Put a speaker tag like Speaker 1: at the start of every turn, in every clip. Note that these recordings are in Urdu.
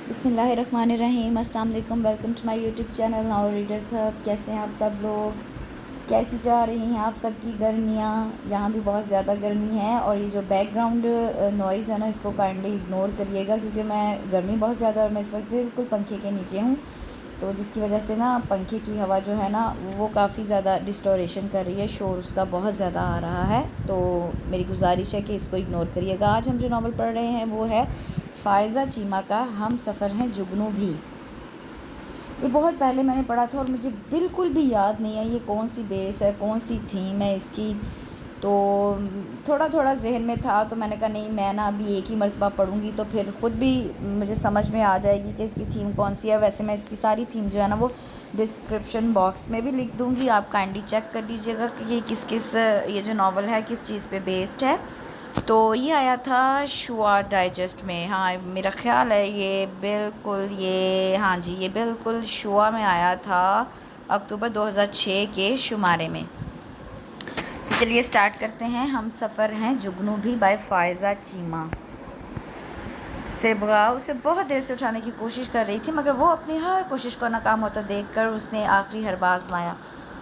Speaker 1: بسم اللہ الرحمن الرحیم۔ السلام علیکم، welcome to my YouTube channel now readers hub. کیسے ہیں آپ سب لوگ؟ کیسی جا رہی ہیں آپ سب کی گرمیاں؟ یہاں بھی بہت زیادہ گرمی ہے، اور یہ جو بیک گراؤنڈ نوائز ہے نا، اس کو کائنڈلی اگنور کریے گا، کیونکہ میں گرمی بہت زیادہ اور میں اس وقت بالکل پنکھے کے نیچے ہوں، تو جس کی وجہ سے نا پنکھے کی ہوا جو ہے نا وہ کافی زیادہ ڈسٹوریشن کر رہی ہے، شور اس کا بہت زیادہ آ رہا ہے، تو میری گزارش ہے کہ اس کو اگنور کریے گا۔ آج ہم جو ناول پڑھ رہے ہیں وہ ہے فائزہ چیمہ کا ہم سفر ہیں جگنو بھی۔ یہ بہت پہلے میں نے پڑھا تھا اور مجھے بالکل بھی یاد نہیں ہے یہ کون سی بیس ہے، کون سی تھیم ہے اس کی، تو تھوڑا تھوڑا ذہن میں تھا، تو میں نے کہا نہیں میں نا ابھی ایک ہی مرتبہ پڑھوں گی تو پھر خود بھی مجھے سمجھ میں آ جائے گی کہ اس کی تھیم کون سی ہے۔ ویسے میں اس کی ساری تھیم جو ہے نا وہ ڈسکرپشن باکس میں بھی لکھ دوں گی، آپ کائنڈلی چیک کر لیجیے گا کہ یہ جو ناول ہے کس چیز پہ بیسڈ ہے۔ تو یہ آیا تھا شوا ڈائجسٹ میں، ہاں میرا خیال ہے یہ بالکل شوا میں آیا تھا اکتوبر 2006 کے شمارے میں۔ تو چلیے سٹارٹ کرتے ہیں۔ ہم سفر ہیں جگنو بھی بائی فائزہ چیمہ۔ صبغہ اسے بہت دیر سے اٹھانے کی کوشش کر رہی تھی، مگر وہ اپنی ہر کوشش کو ناکام ہوتا دیکھ کر اس نے آخری حربہ آزمایا۔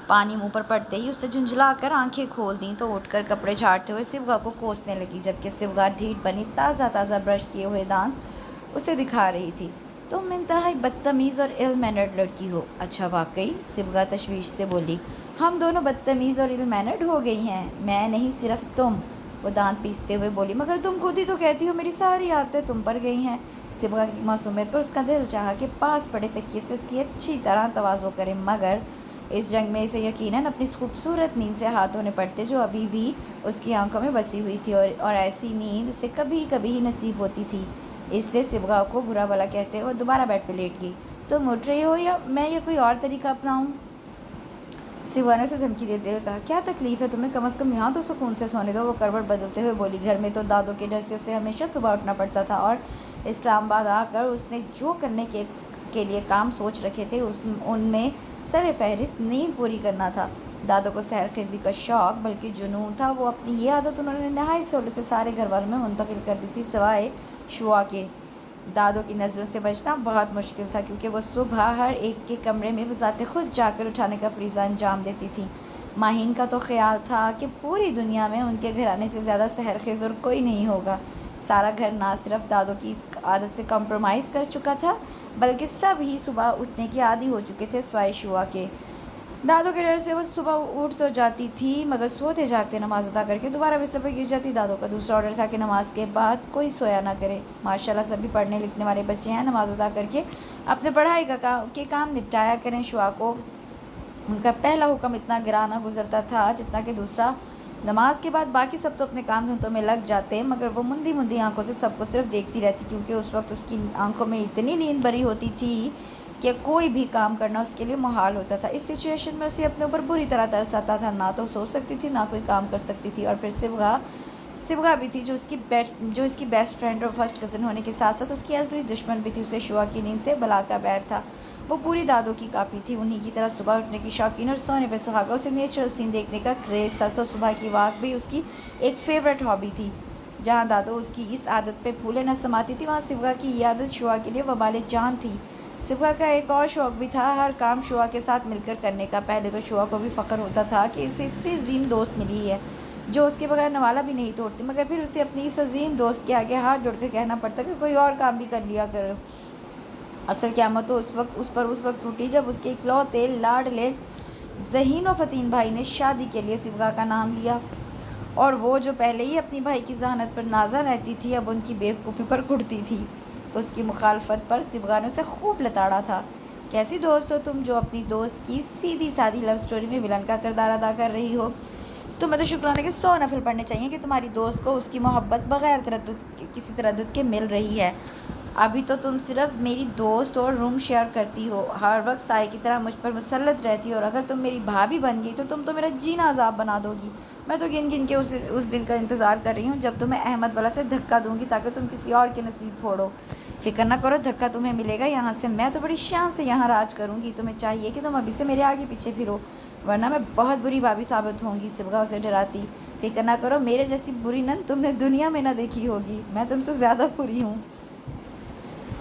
Speaker 1: پانی منہ پر پڑتے ہی اس نے جھنجھلا کر آنکھیں کھول دیں تو اٹھ کر کپڑے جھاڑتے ہوئے صبغہ کو کوسنے لگی، جبکہ صبغہ ڈھیٹ بنی تازہ برش کیے ہوئے دانت اسے دکھا رہی تھی۔ تم انتہائی بدتمیز اور ایل مینرڈ لڑکی ہو۔ اچھا واقعی؟ صبغہ تشویش سے بولی۔ ہم دونوں بدتمیز اور ایل مینرڈ ہو گئی ہیں۔ میں نہیں، صرف تم، وہ دانت پیستے ہوئے بولی۔ مگر تم خود ہی تو کہتی ہو میری ساری عادتیں تم پر گئی ہیں۔ صبغہ کی معصومیت پر اس کا دل چاہا کہ پاس پڑے تکیے سے اس کی اچھی طرح تواضع کرے، مگر اس جنگ میں اسے یقیناً اپنی خوبصورت نیند سے ہاتھ دھونے پڑتے جو ابھی بھی اس کی آنکھوں میں بسی ہوئی تھی، اور ایسی نیند اسے کبھی کبھی ہی نصیب ہوتی تھی۔ اس لیے صبغہ کو برا بھلا کہتے ہوئے دوبارہ بیڈ پہ لیٹ گئی۔ تم اٹھ رہی ہو یا میں یہ کوئی اور طریقہ اپناؤں؟ صبغہ نے اسے دھمکی دیتے ہوئے کہا۔ کیا تکلیف ہے تمہیں؟ کم از کم یہاں تو سکون سے سونے دو، وہ کروٹ بدلتے ہوئے بولی۔ گھر میں تو دادوں کے ڈر سے اسے ہمیشہ صبح اٹھنا پڑتا تھا، اور اسلام آباد آ کر اس نے جو کرنے کے لیے کام سوچ رکھے تھے ان میں سر فہرست نیند پوری کرنا تھا۔ دادوں کو سحر خیزی کا شوق بلکہ جنون تھا، وہ اپنی یہ عادت انہوں نے نہایت سہولت سے سارے گھر والوں میں منتقل کر دی تھی سوائے شوا کے۔ دادوں کی نظروں سے بچنا بہت مشکل تھا، کیونکہ وہ صبح ہر ایک کے کمرے میں بذات خود جا کر اٹھانے کا فریضہ انجام دیتی تھی۔ ماہین کا تو خیال تھا کہ پوری دنیا میں ان کے گھرانے سے زیادہ سحر خیز اور کوئی نہیں ہوگا۔ سارا گھر نہ صرف دادوں کی اس عادت سے کمپرومائز کر چکا تھا، بلکہ سب ہی صبح اٹھنے کے عادی ہو چکے تھے سوائے شوا کے۔ دادوں کے ڈر سے وہ صبح اٹھ تو جاتی تھی، مگر سوتے جاگتے نماز ادا کر کے دوبارہ بستر پر گر جاتی۔ دادوں کا دوسرا آرڈر تھا کہ نماز کے بعد کوئی سویا نہ کرے۔ ماشاءاللہ سبھی پڑھنے لکھنے والے بچے ہیں، نماز ادا کر کے اپنے پڑھائی کے کام نپٹایا کریں۔ شوا کو ان کا پہلا حکم اتنا گراں نہ گزرتا تھا جتنا کہ دوسرا۔ نماز کے بعد باقی سب تو اپنے کام دھندوں میں لگ جاتے، مگر وہ مندی آنکھوں سے سب کو صرف دیکھتی رہتی، کیونکہ اس وقت اس کی آنکھوں میں اتنی نیند بھری ہوتی تھی کہ کوئی بھی کام کرنا اس کے لیے محال ہوتا تھا۔ اس سچویشن میں اسے اپنے اوپر بری طرح ترس آتا تھا، نہ تو سو سکتی تھی نہ کوئی کام کر سکتی تھی۔ اور پھر صبغہ بھی تھی جو اس کی بیسٹ فرینڈ اور فرسٹ کزن ہونے کے ساتھ ساتھ اس کی ازلی دشمن بھی تھی۔ اسے شوا کی نیند سے بلا کا بیر تھا، وہ پوری دادوں کی کاپی تھی، انہی کی طرح صبح اٹھنے کی شوقین اور سونے پہ سہاگا۔ اسے نیچرل سین دیکھنے کا کریز تھا، صبح کی واک بھی اس کی ایک فیوریٹ ہابی تھی۔ جہاں دادوں اس کی اس عادت پہ پھولے نہ سماتی تھی، وہاں صبغہ کی یہ عادت شوا کے لیے وبال جان تھی۔ صبغہ کا ایک اور شوق بھی تھا، ہر کام شوا کے ساتھ مل کر کرنے کا۔ پہلے تو شوا کو بھی فخر ہوتا تھا کہ اسے اتنی عظیم دوست ملی ہے جو اس کے بغیر نوالا بھی نہیں توڑتی، مگر پھر اسے اپنی اس عظیم دوست کے آگے ہاتھ جوڑ کر کہنا پڑتا کہ کوئی اور کام بھی کر لیا کرو۔ اصل قیامت تو اس وقت ٹوٹی جب اس کے اکلوتے لاڈلے ذہین و فتین بھائی نے شادی کے لیے صبغہ کا نام لیا، اور وہ جو پہلے ہی اپنی بھائی کی ذہانت پر نازا رہتی تھی اب ان کی بیوقوفی پر کڑتی تھی۔ اس کی مخالفت پر صبغہ نے اسے خوب لتاڑا تھا۔ کیسی دوست ہو تم جو اپنی دوست کی سیدھی سادی لو سٹوری میں ولن کا کردار ادا کر رہی ہو؟ تمہیں تو شکرانے کے 100 نفل پڑھنے چاہیے کہ تمہاری دوست کو اس کی محبت بغیر کسی تردد کے مل رہی ہے۔ ابھی تو تم صرف میری دوست اور روم شیئر کرتی ہو، ہر وقت سائے کی طرح مجھ پر مسلط رہتی ہو، اور اگر تم میری بھابھی بن گئی تو تم تو میرا جینا عذاب بنا دو گی۔ میں تو گن کے اس دن کا انتظار کر رہی ہوں جب تمہیں احمد والا سے دھکا دوں گی تاکہ تم کسی اور کے نصیب پھوڑو۔ فکر نہ کرو، دھکا تمہیں ملے گا یہاں سے، میں تو بڑی شان سے یہاں راج کروں گی۔ تمہیں چاہیے کہ تم ابھی سے میرے آگے پیچھے پھرو، ورنہ میں بہت بری بھابھی ثابت ہوں گی۔ صبغہ اسے ڈراتی۔ فکر نہ کرو، میرے جیسی بری نند تم نے دنیا میں نہ دیکھی ہوگی، میں تم سے زیادہ بری ہوں۔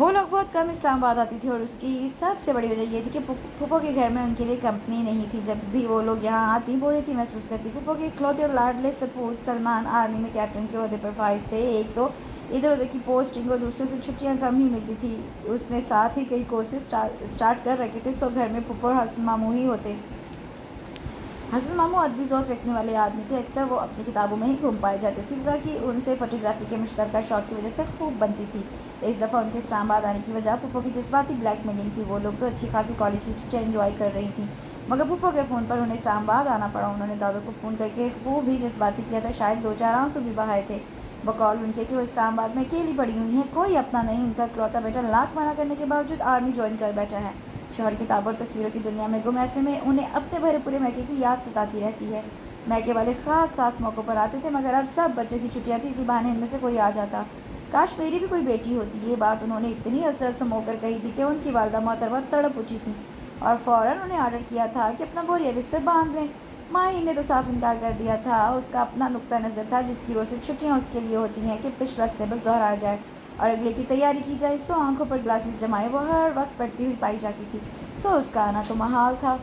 Speaker 1: وہ لوگ بہت کم اسلام آباد آتی تھی اور اس کی سب سے بڑی وجہ یہ تھی کہ پھوپھو کے گھر میں ان کے لیے کمپنی نہیں تھی. جب بھی وہ لوگ یہاں آتی بوری تھی محسوس کرتی. پھوپھو کے اکلوتے اور لاڈلے سپوت سلمان آرمی میں کیپٹن کے عہدے پر فائز تھے. ایک تو ادھر ادھر کی پوسٹنگ اور دوسروں سے چھٹیاں کم ہی ملتی تھی. اس نے ساتھ ہی کئی کورسز اسٹارٹ کر رکھے تھے. سو گھر میں پھوپھو اور حسن ماموں ہی ہوتے. حسن ماموں ادبی ذوق رکھنے والے آدمی تھے. اکثر وہ اپنی کتابوں میں ہی گھوم پائے جاتے. سبغا کی ان سے فوٹوگرافی کے مشترکہ شوق کی وجہ سے خوب بنتی تھی. اس دفعہ ان کے اسلام آباد آنے کی وجہ پھوپھو کی جذباتی بلیک میلنگ تھی. وہ لوگ تو اچھی خاصی کالج کی چھٹیاں انجوائے کر رہی تھیں مگر پھوپھو کے فون پر انہیں اسلام آباد آنا پڑا. انہوں نے دادو کو فون کر کے خوب بھی جذباتی کیا تھا. شاید 2-4 آنسو بھی بہائے تھے بقول ان کے کہ وہ اسلام آباد میں اکیلی پڑی ہوئی ہیں. کوئی اپنا نہیں. ان کا اکلوتا بیٹا لاکھ منع کرنے کے باوجود آرمی جوائن کر بیٹھا ہے. شوہر کتابوں اور تصویروں کی دنیا میں گم. ایسے میں انہیں اپنے بھرے پورے میکے کی یاد ستاتی رہتی ہے. میکے والے خاص موقعوں پر آتے تھے مگر اب سب بچوں کی چھٹیاں تھی. اسی بہانے ان میں سے کوئی آ جاتا. کاش میری بھی کوئی بیٹی ہوتی. یہ بات انہوں نے اتنی اثر سمو کر کہی تھی کہ ان کی والدہ محترمہ تڑپ اٹھی تھی اور فوراً انہیں آرڈر کیا تھا کہ اپنا بوریا بستر باندھ لیں. ماہی نے تو صاف انکار کر دیا تھا. اس کا اپنا نقطہ نظر تھا جس کی روح سے چھٹیاں اس کے لیے ہوتی ہیں کہ پچھلا سلیبس دہرایا جائے اور اگلے کی تیاری کی جائے. سو آنکھوں پر گلاسز جمائے وہ ہر وقت پڑھتی ہوئی پائی جاتی تھی. سو اس کا آنا تو محال تھا.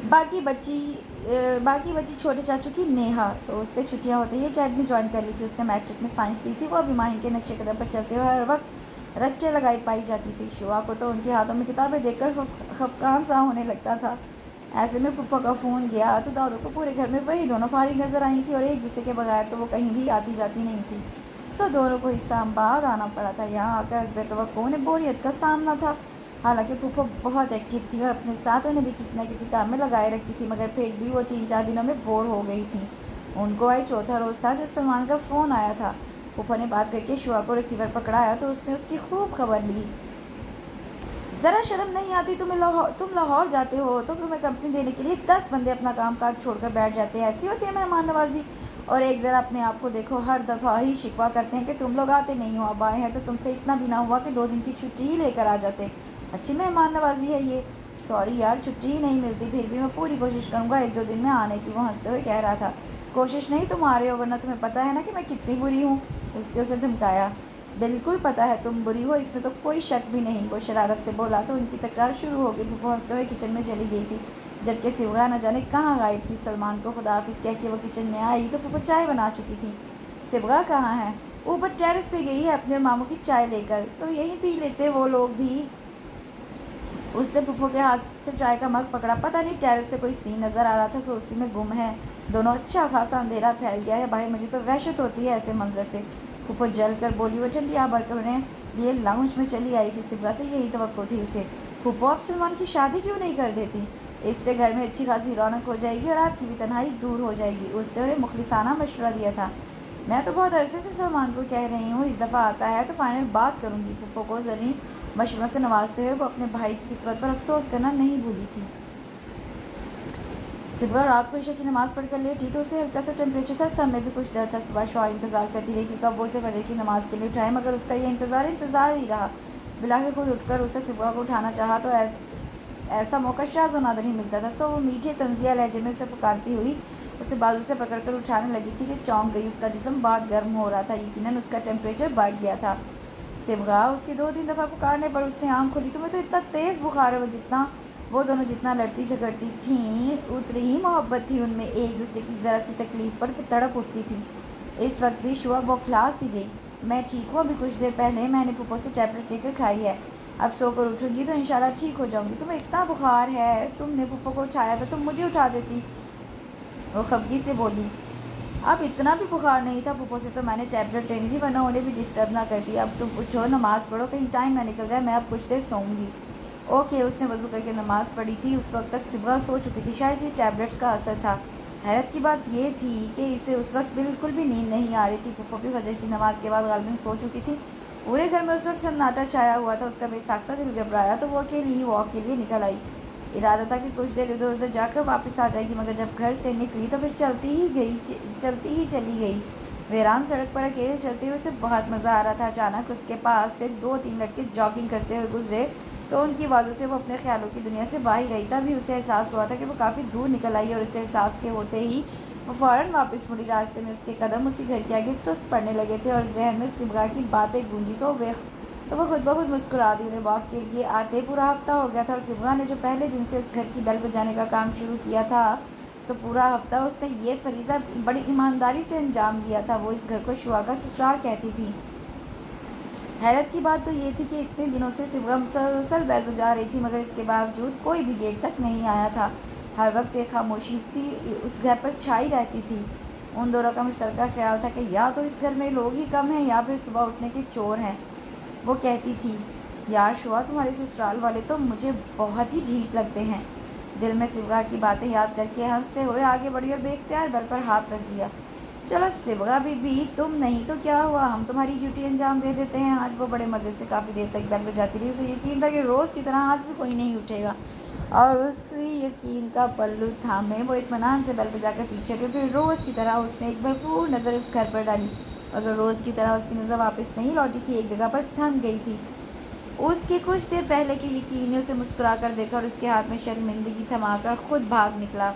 Speaker 1: باقی بچی چھوٹے چاچو کی نیہا تو اس سے چھٹیاں ہوتے ہی اکیڈمی جوائن کر لی تھی. اس نے میٹرک میں سائنس لی تھی. وہ ابھی ماہی کے نقشے قدم پر چلتے ہوئے ہر وقت رچے لگائی پائی جاتی تھی. شعا کو تو ان کے ہاتھوں میں کتابیں دیکھ کر خفقان سا ہونے لگتا تھا. ایسے میں پھوپھو کا فون گیا تو دادو کو پورے گھر میں وہی دونوں فارغ نظر آئی تھی اور ایک دوسرے کے بغیر تو وہ کہیں بھی آتی جاتی نہیں تھی. سو دونوں کو اسلام آباد آنا پڑا تھا. یہاں آ کر حسب توقع انہیں بوریت کا سامنا تھا. حالانکہ پھوپھو بہت ایکٹیو تھی اور اپنے ساتھ انہیں بھی کسی نہ کسی کام میں لگائے رکھتی تھی مگر پھر بھی وہ 3-4 دنوں میں بور ہو گئی تھی. ان کو آئی چوتھا روز تھا جب سلمان کا فون آیا تھا. پھوپھو نے بات کر کے شعا کو ریسیور پکڑایا تو اس نے اس کی خوب خبر لی. ذرا شرم نہیں آتی؟ تم لاہور جاتے ہو تو تمہیں کمپنی دینے کے لیے 10 بندے اپنا کام کاج چھوڑ کر بیٹھ جاتے ہیں. ایسی ہوتی ہے مہمان نوازی. اور ایک ذرا اپنے آپ کو دیکھو. ہر دفعہ ہی شکوہ کرتے ہیں کہ تم لوگ آتے نہیں ہو. اب آئے ہیں تو تم سے اتنا بھی نہ ہوا کہ 2 دن کی چھٹی ہی لے کر آ جاتے. اچھی مہمان نوازی ہے یہ. سوری یار چھٹی ہی نہیں ملتی. پھر بھی میں پوری کوشش کروں گا 1-2 دن میں آنے کی. وہ ہنستے ہوئے کہہ رہا تھا. کوشش نہیں تم آ رہے ہو ورنہ تمہیں پتہ ہے نا کہ میں کتنی بری ہوں. اس نے اسے دھمکایا. بالکل پتہ ہے تم بری ہو. اس میں تو کوئی شک بھی نہیں. وہ شرارت سے بولا تو ان کی تکرار شروع ہو گئی. وہ ہنستے ہوئے کچن میں چلی گئی تھی جبکہ سبغا نہ جانے کہاں غائب تھی. سلمان کو خداحافظ کہہ کے وہ کچن میں آئی تو پھوپھو چائے بنا چکی تھی. سبغا کہاں ہے؟ اوپر ٹیرس پہ گئی ہے اپنے ماموں کی چائے لے کر. تو یہیں پی لیتے وہ لوگ بھی. اس نے پھوپھو کے ہاتھ سے چائے کا مگ پکڑا. پتہ نہیں ٹیرس سے کوئی سین نظر آ رہا تھا سو اسی میں گم ہے دونوں. اچھا خاصا اندھیرا پھیل گیا ہے باہر. مجھے تو وحشت ہوتی ہے ایسے منظر سے. پھوپھو جل کر بولی. وہ چلی آ بڑھ کر انہیں لیے لاؤنج میں چلی آئی تھی. سبغا سے یہی توقع تھی اسے. پھوپھو آپ سلمان کی شادی کیوں نہیں کر دیتی؟ اس سے گھر میں اچھی خاصی رونق ہو جائے گی اور آپ کی بھی تنہائی دور ہو جائے گی. اس نے انہیں مخلصانہ مشورہ دیا تھا. میں تو بہت عرصے سے سلمان کو کہہ رہی ہوں اس دفعہ آتا ہے تو فائنل بات کروں گی. پھوپھو کو زرعی مشورہ سے نوازتے ہوئے وہ اپنے بھائی کی قسمت پر افسوس کرنا نہیں بھولی تھی. سبغا رات کو عشاء کی نماز پڑھ کر لیٹی تو اسے ہلکا سا ٹیمپریچر تھا. سر میں بھی کچھ درد تھا. صبح شعا انتظار کرتی رہی کہ کب وہ اسے فجر کی نماز کے لیے اٹھائے مگر اس کا یہ انتظار ہی رہا. بالآخر خود اٹھ کر اسے سبغا کو اٹھانا چاہا تو ایسا موقع شاذ و نادر ہی ملتا تھا. سو وہ میٹھے طنزیہ لہجے میں اسے پکارتی ہوئی اسے بازو سے پکڑ کر اٹھانے لگی تھی کہ چونک گئی. اس کا جسم بہت گرم ہو رہا تھا. یقیناً اس کا ٹیمپریچر بڑھ گیا تھا. سبغا اس کی 2-3 دفعہ پکارنے پر اس نے آنکھ کھولی. تمہیں تو اتنا تیز بخار ہے. وہ دونوں جتنا لڑتی جھگڑتی تھیں اتنی ہی محبت تھی ان میں. ایک دوسرے کی ذرا سی تکلیف پر تڑپ اٹھتی تھی. اس وقت بھی شعا بوکھلا سی گئی. میں ٹھیک ہوں. ابھی کچھ دیر پہلے میں نے پھوپھو سے ٹیبلٹ لے کر کھائی ہے. اب سو کر اٹھوں گی تو انشاءاللہ ٹھیک ہو جاؤں گی. تمہیں اتنا بخار ہے. تم نے پھوپھو کو اٹھایا تھا. تم مجھے اٹھا دیتی. وہ خفگی سے بولی. اب اتنا بھی بخار نہیں تھا. پھوپھو سے تو میں نے ٹیبلٹ لینی تھی ورنہ انہیں بھی ڈسٹرب نہ کرتی. اب تم اٹھو نماز پڑھو کہیں ٹائم نہ نکل جائے. میں اب کچھ دیر سوؤں گی. اوکے. اس نے وضو کر کے نماز پڑھی تھی. اس وقت تک سبغا سو چکی تھی. شاید یہ ٹیبلٹس کا اثر تھا. حیرت کی بات یہ تھی کہ اسے اس وقت بالکل بھی نیند نہیں آ رہی تھی. پھوپھو بھی فجر کی نماز کے بعد غالباً سو چکی تھی. پورے گھر میں اس وقت سناٹا چھایا ہوا تھا. اس کا بے ساختہ دل گھبرایا تو وہ اکیلی ہی واک کے لیے نکل آئی. ارادہ تھا کہ کچھ دیر ادھر ادھر جا کر واپس آ جائے گی مگر جب گھر سے نکلی تو پھر چلتی ہی چلی گئی. ویران سڑک پر اکیلے چلتے ہوئے اسے بہت مزہ آ رہا تھا. اچانک اس کے پاس سے 2-3 لڑکے جاگنگ کرتے ہوئے گزرے تو ان کی آوازوں سے وہ اپنے خیالوں کی دنیا سے باہر گئی. تبھی اسے احساس ہوا تھا کہ وہ کافی دور نکل آئی اور اسے احساس کے ہوتے ہی وہ فوراً واپس مڑی. راستے میں اس کے قدم اسی گھر کے آگے سست پڑنے لگے تھے اور ذہن میں سبغا کی باتیں گونجی تو تو وہ خود بخود مسکرا دی. انہیں واک کے لیے آتے پورا ہفتہ ہو گیا تھا اور صبح نے جو پہلے دن سے اس گھر کی بیل بجانے کا کام شروع کیا تھا تو پورا ہفتہ اس نے یہ فریضہ بڑی ایمانداری سے انجام دیا تھا. وہ اس گھر کو شوا کا سسرال کہتی تھی. حیرت کی بات تو یہ تھی کہ اتنے دنوں سے صبح مسلسل بیل بجا رہی تھی مگر اس کے باوجود کوئی بھی گیٹ تک نہیں آیا تھا. ہر وقت ایک خاموشی سی اس گھر پر چھائی رہتی تھی. ان دونوں کا مشترکہ خیال تھا کہ یا تو اس گھر میں لوگ ہی کم ہیں یا پھر صبح اٹھنے کے چور ہیں. وہ کہتی تھی یار شوا تمہارے سسرال والے تو مجھے بہت ہی ڈھیٹ لگتے ہیں. دل میں صبغہ کی باتیں یاد کر کے ہنستے ہوئے آگے بڑھی اور بے اختیار بیل پر ہاتھ رکھ دیا. چلو صبغہ بی تم نہیں تو کیا ہوا, ہم تمہاری ڈیوٹی انجام دے دیتے ہیں. آج وہ بڑے مزے سے کافی دیر تک بیل بجاتی رہی. اسے یقین تھا کہ روز کی طرح آج بھی کوئی نہیں اٹھے گا اور اسی یقین کا پلو تھامے وہ اطمینان سے بیل بجا کر پیچھے ہٹی. پھر روز کی طرح اس نے ایک بھرپور نظر اس گھر پر ڈالی مگر روز کی طرح اس کی نظر واپس نہیں لوٹی تھی, ایک جگہ پر تھم گئی تھی. اس کے کچھ دیر پہلے کے یقین نے اسے مسکرا کر دیکھا اور اس کے ہاتھ میں شرمندگی تھما کر خود بھاگ نکلا.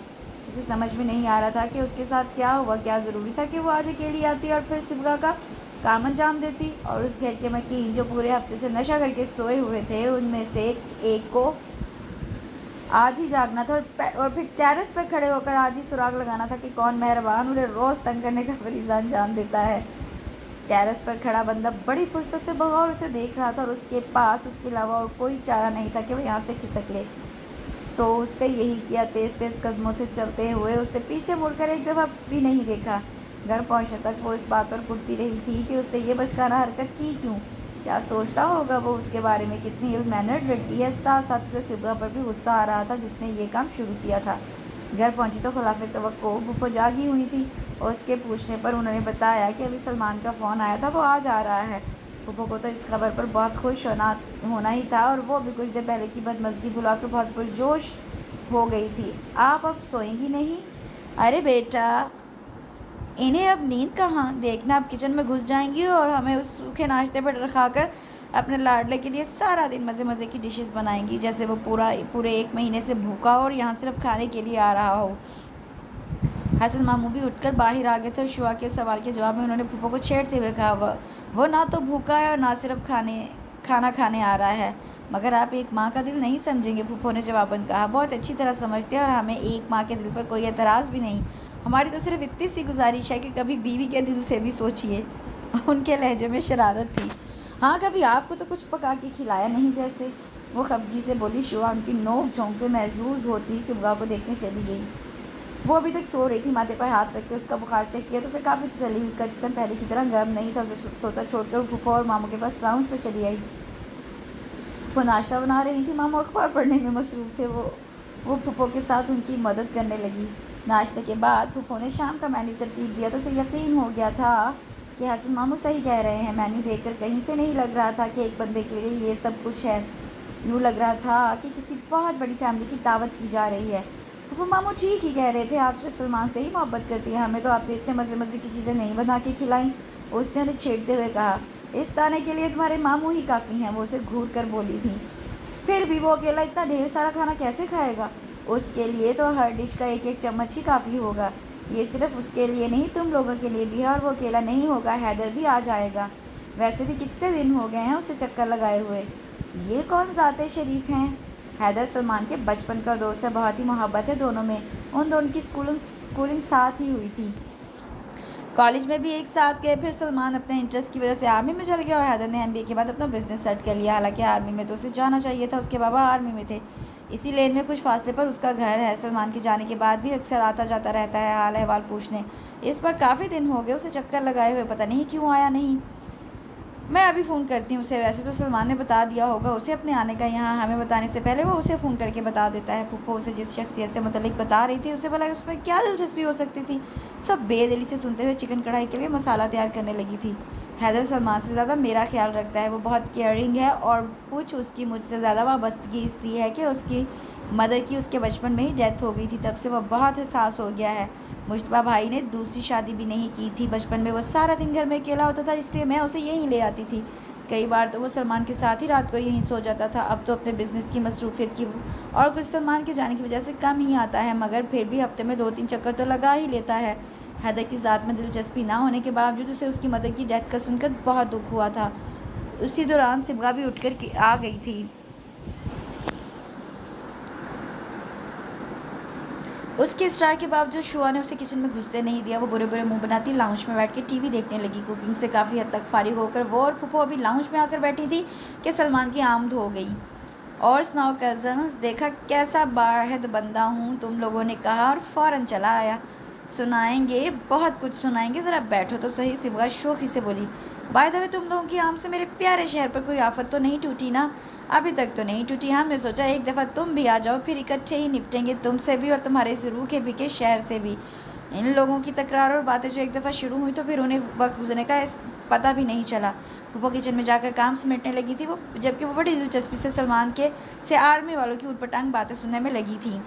Speaker 1: اسے سمجھ میں نہیں آ رہا تھا کہ اس کے ساتھ کیا ہوا. کیا ضروری تھا کہ وہ آج اکیلی آتی اور پھر صبغہ کا کام انجام دیتی اور اس گھر کے مکین جو پورے ہفتے سے نشہ کر کے سوئے ہوئے تھے ان میں سے ایک کو آج ہی جاگنا تھا اور پھر ٹیرس پر کھڑے ہو کر آج ہی سراغ لگانا تھا کہ کون مہربان انہیں روز تنگ کرنے کا فریضہ انجام دیتا ہے. ٹیرس پر کھڑا بندہ بڑی فرصت سے بغور اسے دیکھ رہا تھا اور اس کے پاس اس کے علاوہ اور کوئی چارہ نہیں تھا کہ وہ یہاں سے کھسک لے. سو اس نے یہی کیا. تیز تیز قدموں سے چلتے ہوئے اس نے پیچھے مڑ کر ایک دفعہ بھی نہیں دیکھا. گھر پہنچنے تک وہ اس بات پر کڑتی رہی تھی کہ اس نے یہ بچکانہ حرکت کی کیوں. کیا سوچتا ہوگا وہ اس کے بارے میں, کتنی ill mannered لڑکی ہے. ساتھ ساتھ اسے صبغہ پر بھی غصہ آ رہا تھا جس نے یہ کام شروع کیا تھا. گھر پہنچی تو خلاف توقع پھپھو جاگی ہوئی تھی اور اس کے پوچھنے پر انہوں نے بتایا کہ ابھی سلمان کا فون آیا تھا, وہ آج آ رہا ہے. پھپھو کو تو اس خبر پر بہت خوش ہونا ہی تھا اور وہ بھی کچھ دیر پہلے کی بدمزگی بھلا کر بہت پرجوش ہو گئی تھی. آپ اب سوئیں گی نہیں؟ ارے بیٹا انہیں اب نیند کہاں, دیکھنا اب کچن میں گھس جائیں گی اور ہمیں اس سوکھے ناشتے پر رکھا کر اپنے لاڈلے کے لیے سارا دن مزے مزے کی ڈشز بنائیں گی جیسے وہ پورے 1 مہینے سے بھوکا ہو اور یہاں صرف کھانے کے لیے آ رہا ہو. حسن ماموں بھی اٹھ کر باہر آ گئے تھے اور شوا کے سوال کے جواب میں انہوں نے پھپھو کو چھیڑتے ہوئے کہا وہ نہ تو بھوکا ہے اور نہ صرف کھانا کھانے آ رہا ہے. مگر آپ ایک ماں کا دل نہیں سمجھیں گے, پھپھو نے جواباً کہا. بہت اچھی طرح سمجھتے ہیں اور ہمیں ایک ماں کے دل پر کوئی اعتراض بھی نہیں. ہماری تو صرف اتنی سی گزارش ہے کہ کبھی بیوی کے دل سے بھی سوچیے. ان کے لہجے میں شرارت تھی. ہاں کبھی آپ کو تو کچھ پکا کے کھلایا نہیں جیسے, وہ خفگی سے بولی. شوا ان کی نوک جھونک سے محظوظ ہوتی صبغہ کو دیکھنے چلی گئی. وہ ابھی تک سو رہی تھی. ماتھے پر ہاتھ رکھ کے اس کا بخار چیک کیا تو اسے کافی تسلی ہوئی. اس کا جسم پہلے کی طرح گرم نہیں تھا. اسے سوتا چھوڑ کر پھپھو اور ماموں کے پاس لاؤنج پر چلی آئی. وہ ناشتہ بنا رہی تھی, ماموں اخبار پڑھنے میں مصروف تھے. وہ پھپھو کے ساتھ ان کی مدد کرنے لگی. ناشتے کے بعد پھپھو نے شام کا مینیو ترتیب دیا تو اسے یقین ہو گیا تھا کہ حسن ماموں صحیح کہہ رہے ہیں. مینیو دیکھ کر کہیں سے نہیں لگ رہا تھا کہ ایک بندے کے لیے یہ سب کچھ ہے. یوں لگ رہا تھا کہ کسی بہت بڑی فیملی کی دعوت کی جا رہی ہے. پھپھو ماموں ٹھیک ہی کہہ رہے تھے, آپ صرف سلمان سے ہی محبت کرتی ہیں, ہمیں تو آپ نے اتنے مزے مزے کی چیزیں نہیں بنا کے کھلائیں. اس نے انہیں چھیڑتے ہوئے کہا. اس تانے کے لیے تمہارے ماموں ہی کافی ہیں, وہ اسے گھور کر بولی تھی. پھر بھی وہ اکیلا اتنا ڈھیر سارا کھانا کیسے کھائے گا. اس کے لیے تو ہر ڈش کا ایک چمچ ہی کافی ہوگا. یہ صرف اس کے لیے نہیں تم لوگوں کے لیے بھی ہے, اور وہ اکیلا نہیں ہوگا, حیدر بھی آ جائے گا. ویسے بھی کتنے دن ہو گئے ہیں اسے چکر لگائے ہوئے. یہ کون ذات شریف ہیں؟ حیدر سلمان کے بچپن کا دوست ہے, بہت ہی محبت ہے دونوں میں. ان دونوں کی اسکولنگ ساتھ ہی ہوئی تھی, کالج میں بھی ایک ساتھ گئے. پھر سلمان اپنے انٹرسٹ کی وجہ سے آرمی میں چل گیا اور حیدر نے MBA کے بعد اپنا بزنس سیٹ کر لیا. حالانکہ آرمی میں تو اسے جانا چاہیے تھا, اس کے بابا آرمی میں تھے. اسی لین میں کچھ فاصلے پر اس کا گھر ہے. سلمان کے جانے کے بعد بھی اکثر آتا جاتا رہتا ہے حال احوال پوچھنے. اس پر کافی دن ہو گئے اسے چکر لگائے ہوئے, پتہ نہیں کیوں آیا نہیں. میں ابھی فون کرتی ہوں اسے. ویسے تو سلمان نے بتا دیا ہوگا اسے اپنے آنے کا, یہاں ہمیں بتانے سے پہلے وہ اسے فون کر کے بتا دیتا ہے. پھپھو اسے جس شخصیت سے متعلق بتا رہی تھی اسے بھلا اس میں کیا دلچسپی ہو سکتی تھی. سب بے دلی سے سنتے ہوئے چکن کڑھائی کے لیے مسالہ تیار کرنے لگی تھی. حیدر سلمان سے زیادہ میرا خیال رکھتا ہے, وہ بہت کیئرنگ ہے, اور کچھ اس کی مجھ سے زیادہ وابستگی اس لیے ہے کہ اس کی مدر کی اس کے بچپن میں ہی ڈیتھ ہو گئی تھی. تب سے وہ بہت حساس ہو گیا ہے. مجتبیٰ بھائی نے دوسری شادی بھی نہیں کی تھی. بچپن میں وہ سارا دن گھر میں اکیلا ہوتا تھا, اس لیے میں اسے یہیں لے آتی تھی. کئی بار تو وہ سلمان کے ساتھ ہی رات کو یہیں سو جاتا تھا. اب تو اپنے بزنس کی مصروفیت کی اور کچھ سلمان کے جانے کی وجہ سے کم ہی آتا ہے, مگر پھر بھی ہفتے میں 2-3 چکر تو لگا ہی لیتا ہے. حیدر کی ذات میں دلچسپی نہ ہونے کے باوجود اسے اس کی مدر کی ڈیتھ کا سن کر بہت دکھ ہوا تھا. اسی دوران صبغہ بھی اٹھ کر آ گئی تھی۔ اس کے اصرار کے باوجود شوا نے اسے کچن میں گھسنے نہیں دیا۔ وہ برے برے منہ بناتی لاؤنج میں بیٹھ کے ٹی وی دیکھنے لگی۔ کوکنگ سے کافی حد تک فارغ ہو کر وہ اور پھپھو ابھی لاؤنج میں آ کر بیٹھی تھی کہ سلمان کی آمد ہو گئی۔ اور سناؤ کزنز، دیکھا کیسا باعہد بندہ ہوں، تم لوگوں نے کہا اور فوراً چلا آیا۔ سنائیں گے، بہت کچھ سنائیں گے، ذرا بیٹھو تو صحیح، صبغہ شوخی سے بولی۔ بائی دا وے، تم لوگوں کی آمد سے میرے پیارے شہر پر کوئی آفت تو نہیں ٹوٹی نا؟ ابھی تک تو نہیں ٹوٹی۔ ہم نے سوچا ایک دفعہ تم بھی آ جاؤ، پھر اکٹھے ہی نپٹیں گے، تم سے بھی اور تمہارے اس روکھے بھیکے شہر سے بھی۔ ان لوگوں کی تکرار اور باتیں جو ایک دفعہ شروع ہوئی تو پھر انہیں وقت گزرنے کا پتہ بھی نہیں چلا۔ پھپھو کچن میں جا کر کام سمیٹنے لگی تھی، جبکہ وہ بڑی دلچسپی سے سلمان سے آرمی والوں کی اوٹ پٹانگ باتیں سننے میں لگی تھی۔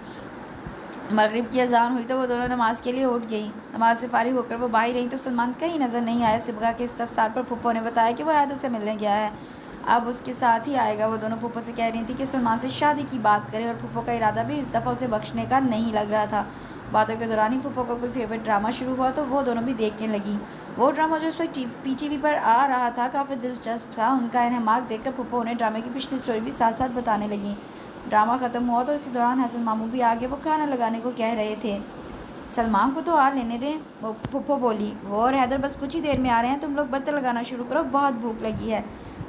Speaker 1: مغرب کی اذان ہوئی تو وہ دونوں نماز کے لیے اٹھ گئیں۔ نماز سے فارغ ہو کر وہ باہر رہیں تو سلمان کہیں نظر نہیں آیا۔ صبغہ کے استفسار پر پھپھو نے بتایا کہ وہ عادت سے ملنے گیا ہے، اب اس کے ساتھ ہی آئے گا۔ وہ دونوں پھپھو سے کہہ رہی تھیں کہ سلمان سے شادی کی بات کریں، اور پھپھو کا ارادہ بھی اس دفعہ اسے بخشنے کا نہیں لگ رہا تھا۔ باتوں کے دوران ہی پھپھو کا کوئی فیوریٹ ڈرامہ شروع ہوا تو وہ دونوں بھی دیکھنے لگیں۔ وہ ڈرامہ جو اس وقت پی ٹی وی پر آ رہا تھا کافی دلچسپ تھا۔ ان کا انہماک دیکھ کر پھپھو انہیں ڈرامے کی پچھلی سٹوری بھی ساتھ ساتھ بتانے لگیں۔ ڈرامہ ختم ہوا تو اسی دوران حسن ماموں بھی آگے، وہ کھانا لگانے کو کہہ رہے تھے۔ سلمان کو تو آ لینے دیں، وہ پھپھو بولی۔ وہ اور حیدر بس کچھ ہی دیر میں آ رہے ہیں، تم لوگ برتن لگانا شروع کرو، بہت بھوک لگی ہے۔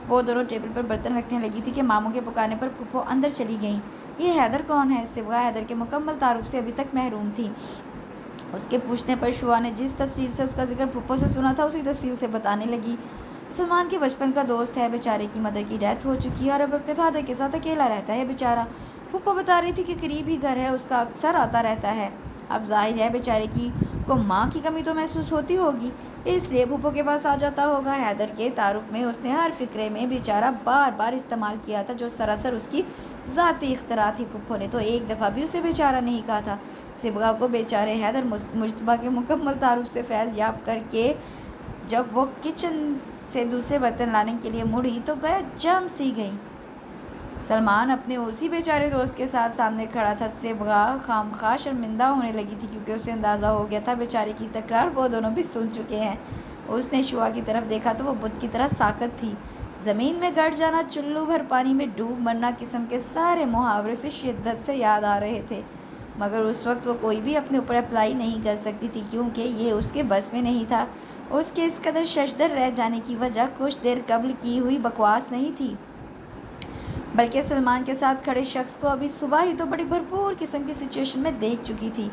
Speaker 1: وہ دونوں ٹیبل پر برتن رکھنے لگی تھی کہ ماموں کے پکارنے پر پھپھو اندر چلی گئیں۔ یہ حیدر کون ہے؟ صبغہ حیدر کے مکمل تعارف سے ابھی تک محروم تھی۔ اس کے پوچھنے پر شوا نے جس تفصیل سے اس کا ذکر پھپھو سے سنا تھا اسی تفصیل سے بتانے لگی۔ سلمان کے بچپن کا دوست ہے، بیچارے کی مدر کی ڈیتھ ہو چکی ہے اور اب اپنے فادر کے ساتھ اکیلا رہتا ہے بیچارہ۔ پھپھو بتا رہی تھی کہ قریب ہی گھر ہے، اس کا اکثر آتا رہتا ہے۔ اب ظاہر ہے بیچارے کو ماں کی کمی تو محسوس ہوتی ہوگی، اس لیے پھپھو کے پاس آ جاتا ہوگا۔ حیدر کے تعارف میں اس نے ہر فقرے میں بیچارہ بار بار استعمال کیا تھا جو سراسر اس کی ذاتی اختراع تھی۔ پھپھو نے تو ایک دفعہ بھی اسے بیچارہ نہیں کہا تھا۔ صبغہ کو بیچارے حیدر مجتبیٰ کے مکمل تعارف سے فیض یاب کر کے جب وہ کچن سے دوسرے برتن لانے کے لیے مڑی تو گویا جم سی گئی۔ سلمان اپنے اسی بیچارے دوست کے ساتھ سامنے کھڑا تھا۔ صبغہ خامخواہ شرمندہ ہونے لگی تھی کیونکہ اسے اندازہ ہو گیا تھا بیچارے کی تکرار وہ دونوں بھی سن چکے ہیں۔ اس نے شوا کی طرف دیکھا تو وہ بت کی طرح ساکت تھی۔ زمین میں گڑ جانا، چلو بھر پانی میں ڈوب مرنا قسم کے سارے محاورے سے شدت سے یاد آ رہے تھے، مگر اس وقت وہ کوئی بھی اپنے اوپر اپلائی نہیں کر سکتی تھی کیونکہ یہ اس کے بس میں نہیں تھا۔ اس کے اس قدر ششدر رہ جانے کی وجہ کچھ دیر قبل کی ہوئی بکواس نہیں تھی، بلکہ سلمان کے ساتھ کھڑے شخص کو ابھی صبح ہی تو بڑی بھرپور قسم کی سچویشن میں دیکھ چکی تھی۔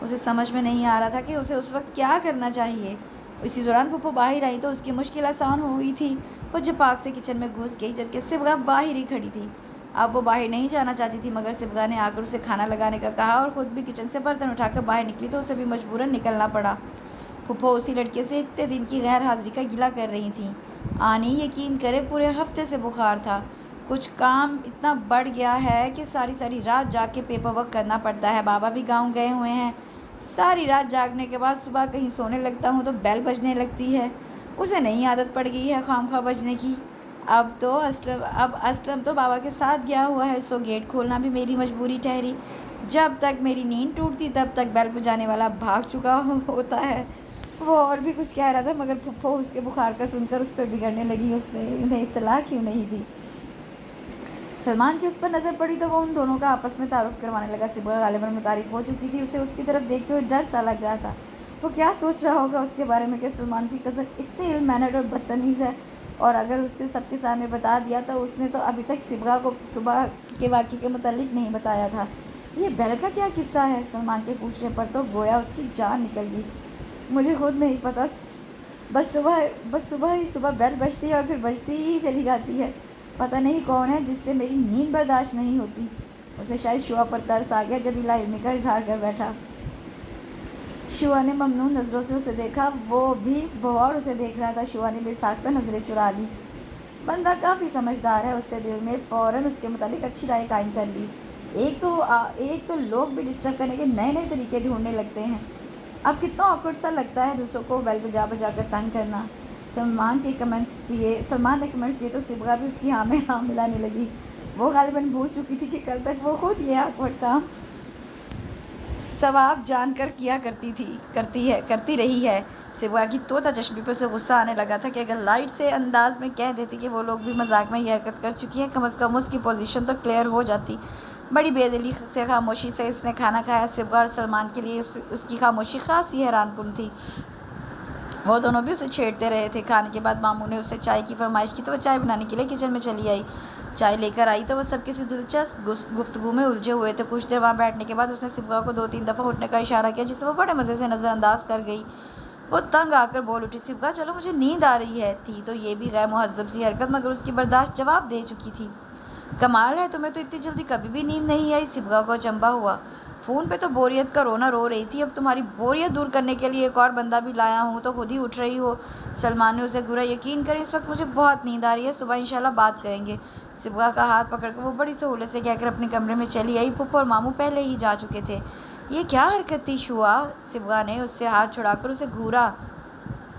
Speaker 1: اسے سمجھ میں نہیں آ رہا تھا کہ اسے اس وقت کیا کرنا چاہیے۔ اسی دوران پھپھو باہر آئی تو اس کی مشکل آسان ہوئی تھی۔ وہ جھپاک سے کچن میں گھس گئی جبکہ صبغہ باہر ہی کھڑی تھی۔ اب وہ باہر نہیں جانا چاہتی تھی مگر صبغہ نے آ کر اسے کھانا لگانے کا کہا اور خود بھی کچن سے برتن اٹھا کر باہر نکلی تو اسے بھی مجبوراً نکلنا پڑا۔ پھپھو اسی لڑکے سے اتنے دن کی غیر حاضری کا گلہ کر رہی تھیں۔ آنی یقین کرے پورے ہفتے سے بخار تھا، کچھ کام اتنا بڑھ گیا ہے کہ ساری ساری رات جاگ کے پیپر ورک کرنا پڑتا ہے۔ بابا بھی گاؤں گئے ہوئے ہیں، ساری رات جاگنے کے بعد صبح کہیں سونے لگتا ہوں تو بیل بجنے لگتی ہے۔ اسے نئی عادت پڑ گئی ہے خواہ مخواہ بجنے کی۔ اب اسلم تو بابا کے ساتھ گیا ہوا ہے، سو گیٹ کھولنا بھی میری مجبوری ٹھہری۔ جب تک میری نیند ٹوٹتی تب تک بیل بجانے والا بھاگ چکا ہوتا ہے۔ وہ اور بھی کچھ کہہ رہا تھا مگر پھپھو اس کے بخار کا سن کر اس پہ بگڑنے لگی۔ اس نے انہیں اطلاع کیوں نہیں دی؟ سلمان کی اس پر نظر پڑی تو وہ ان دونوں کا آپس میں تعارف کروانے لگا۔ صبغہ غالباً متعارف ہو چکی تھی، اسے اس کی طرف دیکھتے ہوئے ڈر سا لگ رہا تھا۔ وہ کیا سوچ رہا ہوگا اس کے بارے میں کہ سلمان کی کزن اتنی ill mannered اور بدتمیز ہے، اور اگر اس نے سب کے سامنے بتا دیا تو اس نے تو ابھی تک صبغہ کو صبح کے واقعے کے متعلق نہیں بتایا تھا۔ یہ بیل کا کیا قصہ ہے؟ سلمان کے پوچھنے پر تو گویا اس کی جان نکل گئی۔ مجھے خود نہیں پتا، بس صبح بیل بجتی ہے اور پھر بجتی ہی چلی جاتی ہے۔ پتہ نہیں کون ہے جس سے میری نیند برداشت نہیں ہوتی۔ اسے شاید شوا پر ترس آ گیا جب لا علمی کا اظہار کر بیٹھا۔ شوا نے ممنون نظروں سے اسے دیکھا، وہ بھی بغور اسے دیکھ رہا تھا۔ شوا نے بے ساختہ نظریں چرا لی۔ بندہ کافی سمجھدار ہے، اس نے دل میں فوراً اس کے متعلق اچھی رائے قائم کر لی۔ ایک تو لوگ بھی ڈسٹرب کرنے کے نئے نئے طریقے ڈھونڈنے لگتے ہیں۔ اب کتنا آکورڈ سا لگتا ہے دوسروں کو بیل بجا بجا کر تنگ کرنا۔ سلمان نے کمنٹس دیے تو صبغہ بھی اس کی ہاں میں ہاں ملانے لگی۔ وہ غالباً بھول چکی تھی کہ کل تک وہ خود یہ آکورڈ کام ثواب جان کر کیا کرتی رہی ہے۔ سبغا کی طوطا چشمی پہ اسے غصہ آنے لگا تھا کہ اگر لائٹ سے انداز میں کہہ دیتی کہ وہ لوگ بھی مذاق میں یہ حرکت کر چکی ہیں، کم از کم اس کی پوزیشن تو کلیئر ہو جاتی۔ بڑی بے دلی سے خاموشی سے اس نے کھانا کھایا۔ سبغا اور سلمان کے لیے اس کی خاموشی خاصی حیران کن تھی۔ وہ دونوں بھی اسے چھیڑتے رہے تھے۔ کھانے کے بعد ماموں نے اسے چائے کی فرمائش کی تو وہ چائے بنانے کے لیے کچن میں چلی آئی۔ چائے لے کر آئی تو وہ سب کسی دلچسپ گفتگو میں الجھے ہوئے تھے۔ کچھ دیر وہاں بیٹھنے کے بعد اس نے سبغا کو 2-3 دفعہ اٹھنے کا اشارہ کیا، جسے وہ بڑے مزے سے نظر انداز کر گئی۔ وہ تنگ آ کر بول اٹھی، سبغا چلو مجھے نیند آ رہی ہے۔ تھی تو یہ بھی غیر مہذب سی حرکت، مگر اس کی برداشت جواب دے چکی تھی۔ کمال ہے، تمہیں تو اتنی جلدی کبھی بھی نیند نہیں آئی؟ سبغا کو اچنبھا ہوا۔ فون پہ تو بوریت کا رونا رو رہی تھی، اب تمہاری بوریت دور کرنے کے لیے ایک اور بندہ بھی لایا ہوں تو خود ہی اٹھ رہی ہو۔ سلمان نے اسے گھورا، یقین کریں اس وقت مجھے بہت نیند آ رہی ہے، صبح انشاءاللہ بات کریں گے۔ سبغا کا ہاتھ پکڑ کر وہ بڑی سہولت سے کہہ کر اپنے کمرے میں چلی آئی۔ پھپھو اور ماموں پہلے ہی جا چکے تھے۔ یہ کیا حرکت تھی شوا؟ سبغا نے اس سے ہاتھ چھڑا کر اسے گھورا۔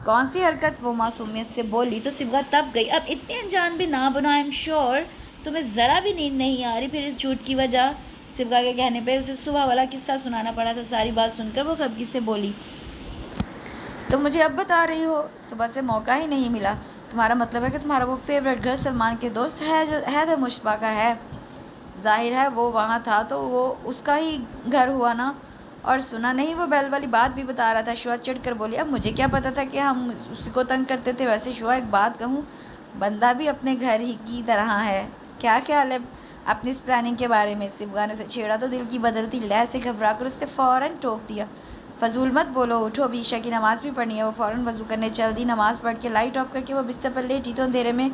Speaker 1: کون سی حرکت؟ وہ معصومیت سے بولی تو سبغا تپ گئی۔ اب اتنی انجان بھی نہ بنو، آئی ایم شیور تمہیں ذرا بھی نیند نہیں آ رہی، پھر اس جھوٹ کی وجہ؟ سبغا کے کہنے پہ اسے صبح والا قصہ سنانا پڑا تھا۔ ساری بات سن کر وہ خفگی سے بولی، تم مجھے اب بتا رہی ہو؟ صبح سے موقع ہی نہیں ملا۔ تمہارا مطلب ہے کہ تمہارا وہ فیوریٹ گھر سلمان کے دوست حیدر مشتبہ کا ہے؟ ظاہر ہے وہ وہاں تھا تو وہ اس کا ہی گھر ہوا نا۔ اور سنا نہیں وہ بیل والی بات بھی بتا رہا تھا؟ شوا چڑھ کر بولی، اب مجھے کیا پتا تھا کہ ہم اس کو تنگ کرتے تھے؟ ویسے شوا ایک بات کہوں، بندہ بھی اپنے گھر ہی کی طرح ہے۔ کیا خیال ہے اپنی اس پلاننگ کے بارے میں؟ سبغا نے اسے چھیڑا تو دل کی بدلتی لہر سے گھبرا کر اس سے فوراً ٹوک دیا، فضول مت بولو، اٹھو، ابھی عشاء کی نماز بھی پڑھنی ہے۔ وہ فوراً وضو کرنے چل دی۔ نماز پڑھ کے لائٹ آف کر کے وہ بستر پر لیٹی تو اندھیرے میں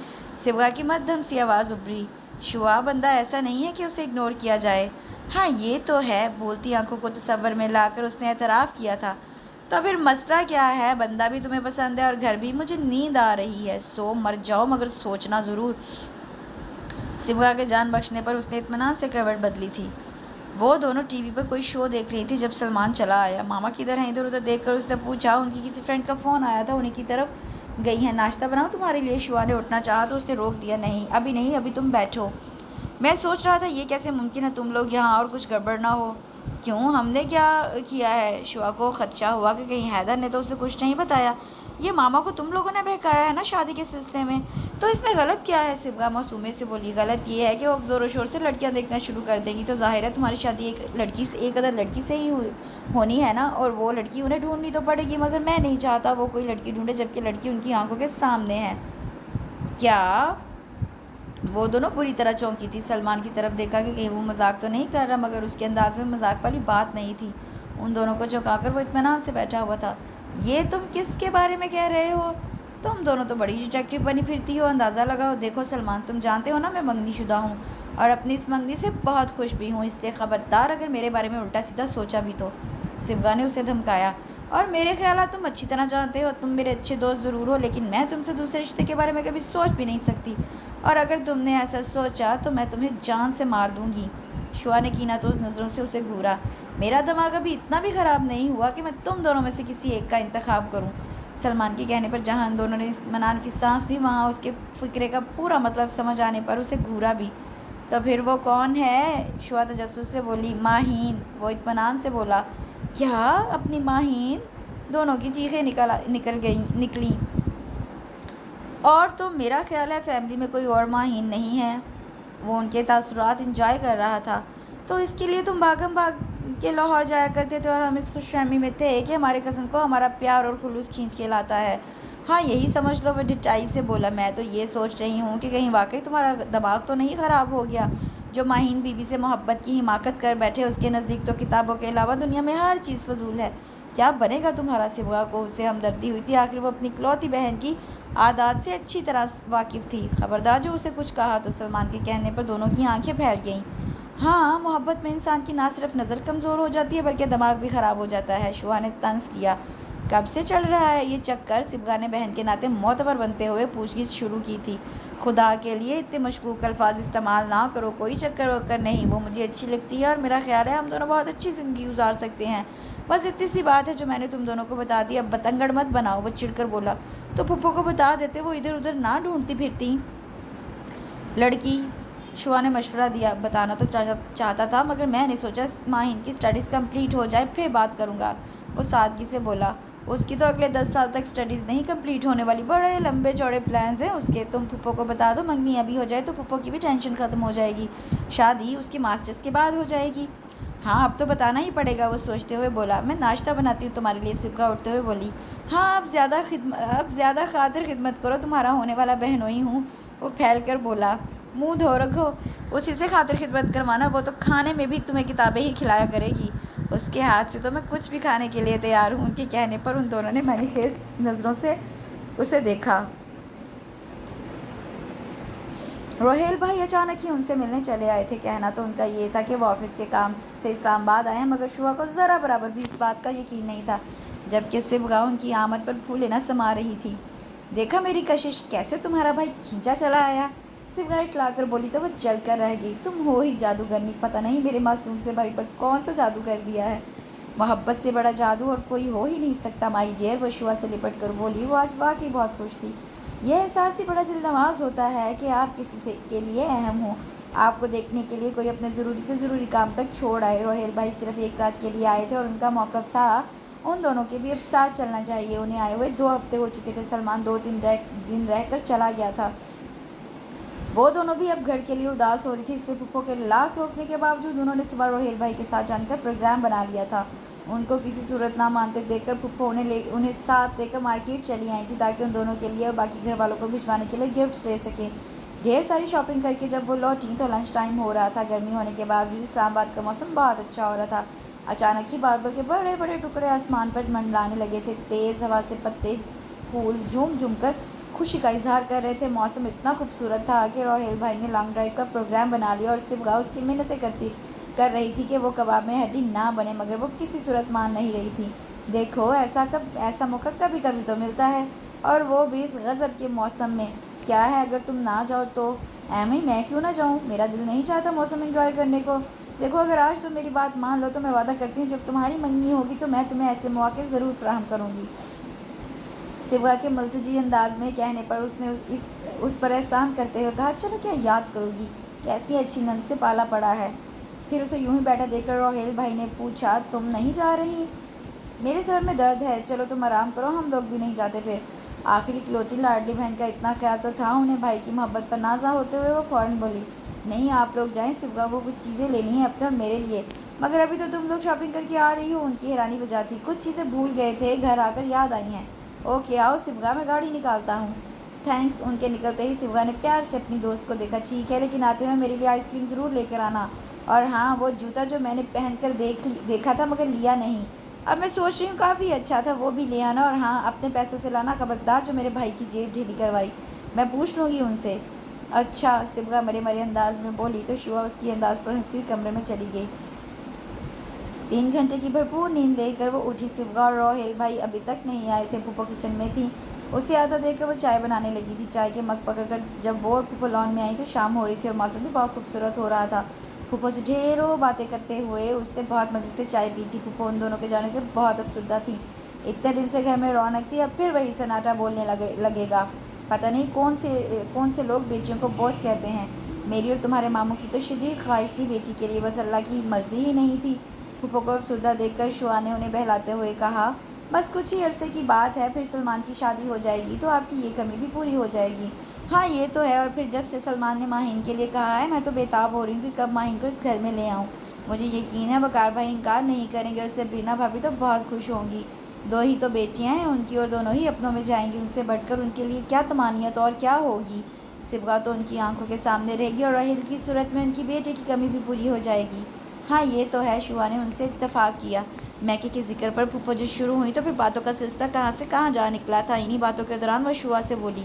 Speaker 1: سبغا کی مدھم سی آواز ابھری، شوا بندہ ایسا نہیں ہے کہ اسے اگنور کیا جائے۔ ہاں یہ تو ہے، بولتی آنکھوں کو تصور میں لا کر اس نے اعتراف کیا تھا۔ تو پھر مسئلہ کیا ہے؟ بندہ بھی تمہیں پسند ہے اور گھر بھی؟ مجھے نیند آ رہی ہے، سو مر جاؤ، مگر سوچنا ضرور۔ سبغا کے جان بخشنے پر اس نے اطمینان سے کروٹ بدلی تھی۔ وہ دونوں ٹی وی پر کوئی شو دیکھ رہی تھی جب سلمان چلا آیا۔ ماما کدھر ہیں؟ ادھر ادھر دیکھ کر اس نے پوچھا۔ ان کی کسی فرینڈ کا فون آیا تھا، انہیں کی طرف گئی ہیں۔ ناشتہ بناؤ تمہارے لیے؟ شوا نے اٹھنا چاہا تو اس نے روک دیا، نہیں ابھی نہیں، ابھی تم بیٹھو۔ میں سوچ رہا تھا یہ کیسے ممکن ہے تم لوگ یہاں اور کچھ گڑبڑ نہ ہو؟ کیوں، ہم نے کیا کیا ہے؟ شوا کو خدشہ ہوا کہ کہیں حیدر نے تو اسے کچھ نہیں بتایا۔ یہ ماما کو تم لوگوں نے بہکایا ہے نا شادی کے سلسلے میں، تو اس میں غلط کیا ہے؟ سبغا معصومیت سے بولی، غلط یہ ہے کہ وہ زور و شور سے لڑکیاں دیکھنا شروع کر دیں گی تو ظاہر ہے تمہاری شادی ایک ادھر لڑکی سے ہی ہونی ہے نا، اور وہ لڑکی انہیں ڈھونڈنی تو پڑے گی، مگر میں نہیں چاہتا وہ کوئی لڑکی ڈھونڈے جبکہ لڑکی ان کی آنکھوں کے سامنے ہے۔ کیا؟ وہ دونوں بری طرح چونکی تھی۔ سلمان کی طرف دیکھا کہ کہیں وہ مذاق تو نہیں کر رہا، مگر اس کے انداز میں مذاق والی بات نہیں تھی۔ ان دونوں کو چونکا کر وہ اطمینان سے بیٹھا ہوا تھا۔ یہ تم کس کے بارے میں کہہ رہے ہو؟ تم دونوں تو بڑی ڈیٹیکٹیو بنی پھرتی ہو، اندازہ لگاؤ۔ دیکھو سلمان، تم جانتے ہو نا میں منگنی شدہ ہوں اور اپنی اس منگنی سے بہت خوش بھی ہوں، اس لیے خبردار اگر میرے بارے میں الٹا سیدھا سوچا بھی تو۔ سبغا نے اسے دھمکایا، اور میرے خیالات تم اچھی طرح جانتے ہو، تم میرے اچھے دوست ضرور ہو لیکن میں تم سے دوسرے رشتے کے بارے میں کبھی سوچ بھی نہیں سکتی، اور اگر تم نے ایسا سوچا تو میں تمہیں جان سے مار دوں گی۔ شوا نے کینہ توز نظروں سے اسے گھورا، میرا دماغ ابھی اتنا بھی خراب نہیں ہوا کہ میں تم دونوں میں سے کسی ایک کا انتخاب کروں۔ سلمان کے کہنے پر جہاں ان دونوں نے اطمینان کی سانس لی، وہاں اس کے فکرے کا پورا مطلب سمجھ آنے پر اسے گھورا بھی۔ تو پھر وہ کون ہے؟ شوا تجسس سے بولی، ماہین۔ وہ اطمینان سے بولا، کیا اپنی ماہین؟ دونوں کی چیخیں نکلیں۔ اور تو میرا خیال ہے فیملی میں کوئی اور ماہین نہیں ہے۔ وہ ان کے تاثرات انجوائے کر رہا تھا۔ تو اس کے لیے تم بھاگم بھاگ کے لاہور جایا کرتے تھے اور ہم اس خوش فہمی میں تھے کہ ہمارے کزن کو ہمارا پیار اور خلوص کھینچ کے لاتا ہے۔ ہاں یہی سمجھ لو، وہ ڈٹائی سے بولا۔ میں تو یہ سوچ رہی ہوں کہ کہیں واقعی تمہارا دماغ تو نہیں خراب ہو گیا، جو ماہین بی بی سے محبت کی حماقت کر بیٹھے، اس کے نزدیک تو کتابوں کے علاوہ دنیا میں ہر چیز فضول ہے۔ کیا بنے گا تمہارا؟ سبغا کو اسے ہمدردی ہوئی تھی، آخر وہ اپنی اکلوتی بہن کی عادات سے اچھی طرح واقف تھی۔ خبردار جو اسے کچھ کہا تو سلمان کے کہنے پر دونوں کی آنکھیں پھیل گئیں۔ ہاں، محبت میں انسان کی نہ صرف نظر کمزور ہو جاتی ہے بلکہ دماغ بھی خراب ہو جاتا ہے۔ شوا نے طنز کیا، کب سے چل رہا ہے یہ چکر؟ سبغا نے بہن کے ناطے معتبر بنتے ہوئے پوچھ گچھ شروع کی تھی۔ خدا کے لیے اتنے مشکوک الفاظ استعمال نہ کرو، کوئی چکر وکر نہیں، وہ مجھے اچھی لگتی ہے اور میرا خیال ہے ہم دونوں بہت اچھی زندگی گزار سکتے ہیں، بس اتنی سی بات ہے جو میں نے تم دونوں کو بتا دی، اب بتنگڑ مت بناؤ۔ وہ چڑ کر بولا، تو پھپھو کو بتا دیتے، وہ ادھر ادھر نہ ڈھونڈتی پھرتی۔ لڑکی شوا نے مشورہ دیا، بتانا تو چاہتا تھا مگر میں نے سوچا ماہین کی اسٹڈیز کمپلیٹ ہو جائے پھر بات کروں گا۔ وہ سادگی سے بولا، اس کی تو اگلے 10 سال تک اسٹڈیز نہیں کمپلیٹ ہونے والی، بڑے لمبے چوڑے پلانز ہیں اس کے۔ تم پھپھو کو بتا دو منگنی ابھی ہو جائے تو پھپھو کی بھی ٹینشن ختم ہو جائے گی، شادی اس کی ماسٹرز کے بعد ہو جائے گی۔ ہاں اب تو بتانا ہی پڑے گا، وہ سوچتے ہوئے بولا۔ میں ناشتہ بناتی ہوں تمہارے لیے، صبح اٹھتے ہوئے بولی۔ ہاں اب زیادہ خاطر خدمت کرو، تمہارا ہونے والا بہنوئی ہوں، وہ پھیل کر بولا۔ منہ دھو رکھو، اسی سے خاطر خدمت کروانا، وہ تو کھانے میں بھی تمہیں کتابیں ہی کھلایا کرے گی، اس کے ہاتھ سے تو میں کچھ بھی کھانے کے لیے تیار ہوں۔ ان کے کہنے پر ان دونوں نے منی خیز نظروں سے اسے دیکھا۔ روہیل بھائی اچانک ہی ان سے ملنے چلے آئے تھے۔ کہنا تو ان کا یہ تھا کہ وہ آفس کے کام سے اسلام آباد آئے ہیں، مگر شوا کو ذرا برابر بھی اس بات کا یقین نہیں تھا، جبکہ صبح ان کی آمد پر پھولے نہ سما رہی تھی۔ دیکھا میری کشش، کیسے تمہارا بھائی کھینچا چلا آیا، صبح اٹلا کر بولی تو وہ چل کر رہ گئی۔ تم ہو ہی جادوگرنی، پتہ نہیں میرے معصوم سے بھائی پر کون سا جادو کر دیا ہے، محبت سے بڑا جادو اور کوئی ہو ہی نہیں سکتا مائی ڈیئر، وہ شوا سے لپٹ کر بولی۔ وہ آج واقعی بہت خوش تھی۔ یہ احساس ہی بڑا دل نواز ہوتا ہے کہ آپ کسی کے لیے اہم ہوں، آپ کو دیکھنے کے لیے کوئی اپنے ضروری سے ضروری کام تک چھوڑ آئے۔ روہیل بھائی صرف ایک رات کے لیے آئے تھے اور ان کا موقف تھا ان دونوں کے بھی اب ساتھ چلنا چاہیے۔ انہیں آئے ہوئے 2 ہفتے ہو چکے تھے، سلمان 2-3 دن رہ کر چلا گیا تھا۔ وہ دونوں بھی اب گھر کے لیے اداس ہو رہی تھی، اس لیے پھپھو کے لاکھ روکنے کے باوجود انہوں نے صبح روہیل بھائی کے ساتھ جانے کا پروگرام بنا لیا تھا۔ ان کو کسی صورت نہ مانتے دیکھ کر پھپھو انہیں ساتھ لے کر مارکیٹ چلی آئی تھی تاکہ ان دونوں کے لیے اور باقی گھر والوں کو بھجوانے کے لیے گفٹس دے سکیں۔ ڈھیر ساری شاپنگ کر کے جب وہ لوٹیں تو لنچ ٹائم ہو رہا تھا۔ گرمی ہونے کے باوجود اسلام آباد کا موسم بہت اچھا ہو رہا تھا۔ اچانک ہی بادلوں کے بڑے بڑے ٹکڑے آسمان پر منڈلانے لگے تھے، تیز ہوا سے پتے پھول جھوم جھوم کر خوشی کا اظہار کر رہے تھے۔ موسم اتنا خوبصورت تھا کہ روہیل بھائی نے لانگ ڈرائیو کا پروگرام بنا لیا اور صبح اس کی منتیں کر رہی تھی کہ وہ کباب میں ہڈی نہ بنے، مگر وہ کسی صورت مان نہیں رہی تھی۔ دیکھو ایسا موقع کبھی کبھی تو ملتا ہے، اور وہ بھی اس غضب کے موسم میں۔ کیا ہے اگر تم نہ جاؤ تو؟ ایمی میں کیوں نہ جاؤں، میرا دل نہیں چاہتا موسم انجوائے کرنے کو۔ دیکھو اگر آج تم میری بات مان لو تو میں وعدہ کرتی ہوں جب تمہاری منگنی ہوگی تو میں تمہیں ایسے مواقع ضرور فراہم کروں گی۔ صبح کے ملتجی انداز میں کہنے پر اس نے اس پر احسان کرتے ہوئے کہا، چلو کیا یاد کرو گی، کیسی اچھی نند سے پالا پڑا ہے۔ پھر اسے یوں ہی بیٹھا دیکھ کر روہیل بھائی نے پوچھا، تم نہیں جا رہی؟ میرے سر میں درد ہے، چلو تم آرام کرو، ہم لوگ بھی نہیں جاتے پھر۔ آخر اکلوتی لاڈلی بہن کا اتنا خیال تو تھا انہیں بھائی کی محبت پر نازا ہوتے ہوئے وہ فوراً بولی، نہیں آپ لوگ جائیں، صبح کو کچھ چیزیں لینی ہیں اپنے اور میرے لیے۔ مگر ابھی تو تم لوگ شاپنگ کر کے آ رہی ہو، ان کی حیرانی بجا تھی۔ کچھ چیزیں بھول گئے تھے، گھر آ کر یاد آئی ہیں۔ اوکے آؤ صبح، میں گاڑی نکالتا ہوں۔ تھینکس۔ ان کے نکلتے ہی صبح نے پیار سے اپنی دوست کو دیکھا، ٹھیک ہے لیکن آتے ہوئے میرے لیے آئس کریم ضرور لے کر آنا، اور ہاں وہ جوتا جو میں نے پہن کر دیکھا تھا مگر لیا نہیں، اب میں سوچ رہی ہوں کافی اچھا تھا، وہ بھی لے آنا، اور ہاں اپنے پیسوں سے لانا، خبردار جو میرے بھائی کی جیب ڈھیلی کروائی، میں پوچھ لوں گی ان سے۔ اچھا، صبح مرے انداز میں بولی تو شوا اس کی انداز پر ہنستی ہوئی کمرے میں چلی گئی۔ 3 گھنٹے کی بھرپور نیند لے کر وہ اٹھی۔ صبح اور روہیل بھائی ابھی تک نہیں آئے تھے، پھپھو کچن میں تھی، اسے آتا دیکھ کر وہ چائے بنانے لگی تھی۔ چائے کے مگ پکڑ کر جب وہ اور پھپھو لان میں آئی تو شام ہو رہی تھی اور موسم بھی بہت خوبصورت ہو رہا تھا۔ پھپھو سے ڈھیروں باتیں کرتے ہوئے اس نے بہت مزے سے چائے پی تھی۔ پھپھو ان دونوں کے جانے سے بہت افسردہ تھی، اتنے دن سے گھر میں رونق تھی، اب پھر وہی سناٹا بولنے لگے گا۔ پتہ نہیں کون سے لوگ بیٹیوں کو بوجھ کہتے ہیں، میری اور تمہارے ماموں کی تو شدید خواہش تھی بیٹی کے لیے، بس اللہ کی مرضی ہی نہیں تھی۔ پھپھو کو افسردہ دیکھ کر شوا نے انہیں بہلاتے ہوئے کہا، بس کچھ ہی عرصے کی بات ہے، پھر سلمان کی شادی ہو جائے گی تو آپ کی یہ کمی بھی پوری ہو جائے گی۔ ہاں یہ تو ہے، اور پھر جب سے سلمان نے ماہین کے لیے کہا ہے میں تو بےتاب ہو رہی ہوں کہ کب ماہین کو اس گھر میں لے آؤں۔ مجھے یقین ہے وقار بھائی انکار نہیں کریں گے اور سبرینا بھابھی تو بہت خوش ہوں گی، 2 ہی تو بیٹیاں ہیں ان کی اور دونوں ہی اپنوں میں جائیں گی، ان سے بڑھ کر ان کے لیے کیا تمانیت اور کیا ہوگی۔ صبح تو ان کی آنکھوں کے سامنے رہے گی اور راہیل کی صورت میں ان کی بیٹے کی کمی بھی پوری ہو جائے گی۔ ہاں یہ تو ہے، شوا نے ان سے اتفاق کیا۔ میکے کے ذکر پر پھپھو جو شروع ہوئی تو پھر باتوں کا سلسلہ کہاں سے کہاں جا نکلا تھا۔ انہی باتوں کے دوران وہ شوا سے بولی،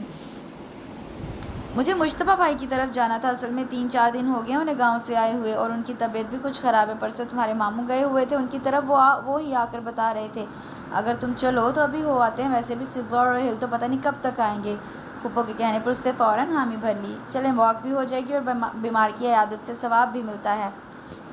Speaker 1: مجھے مجتبیٰ بھائی کی طرف جانا تھا، اصل میں 3-4 دن ہو گئے انہیں گاؤں سے آئے ہوئے اور ان کی طبیعت بھی کچھ خراب ہے، پرسوں تمہارے ماموں گئے ہوئے تھے ان کی طرف، وہ ہی آ کر بتا رہے تھے، اگر تم چلو تو ابھی ہو آتے ہیں، ویسے بھی صبح اور راہیل تو پتہ نہیں کب تک آئیں گے۔ پھپھو کے کہنے پر اس سے فوراً حامی بھر لی، چلیں واک بھی ہو جائے گی اور بیمار کی عیادت سے ثواب بھی ملتا ہے،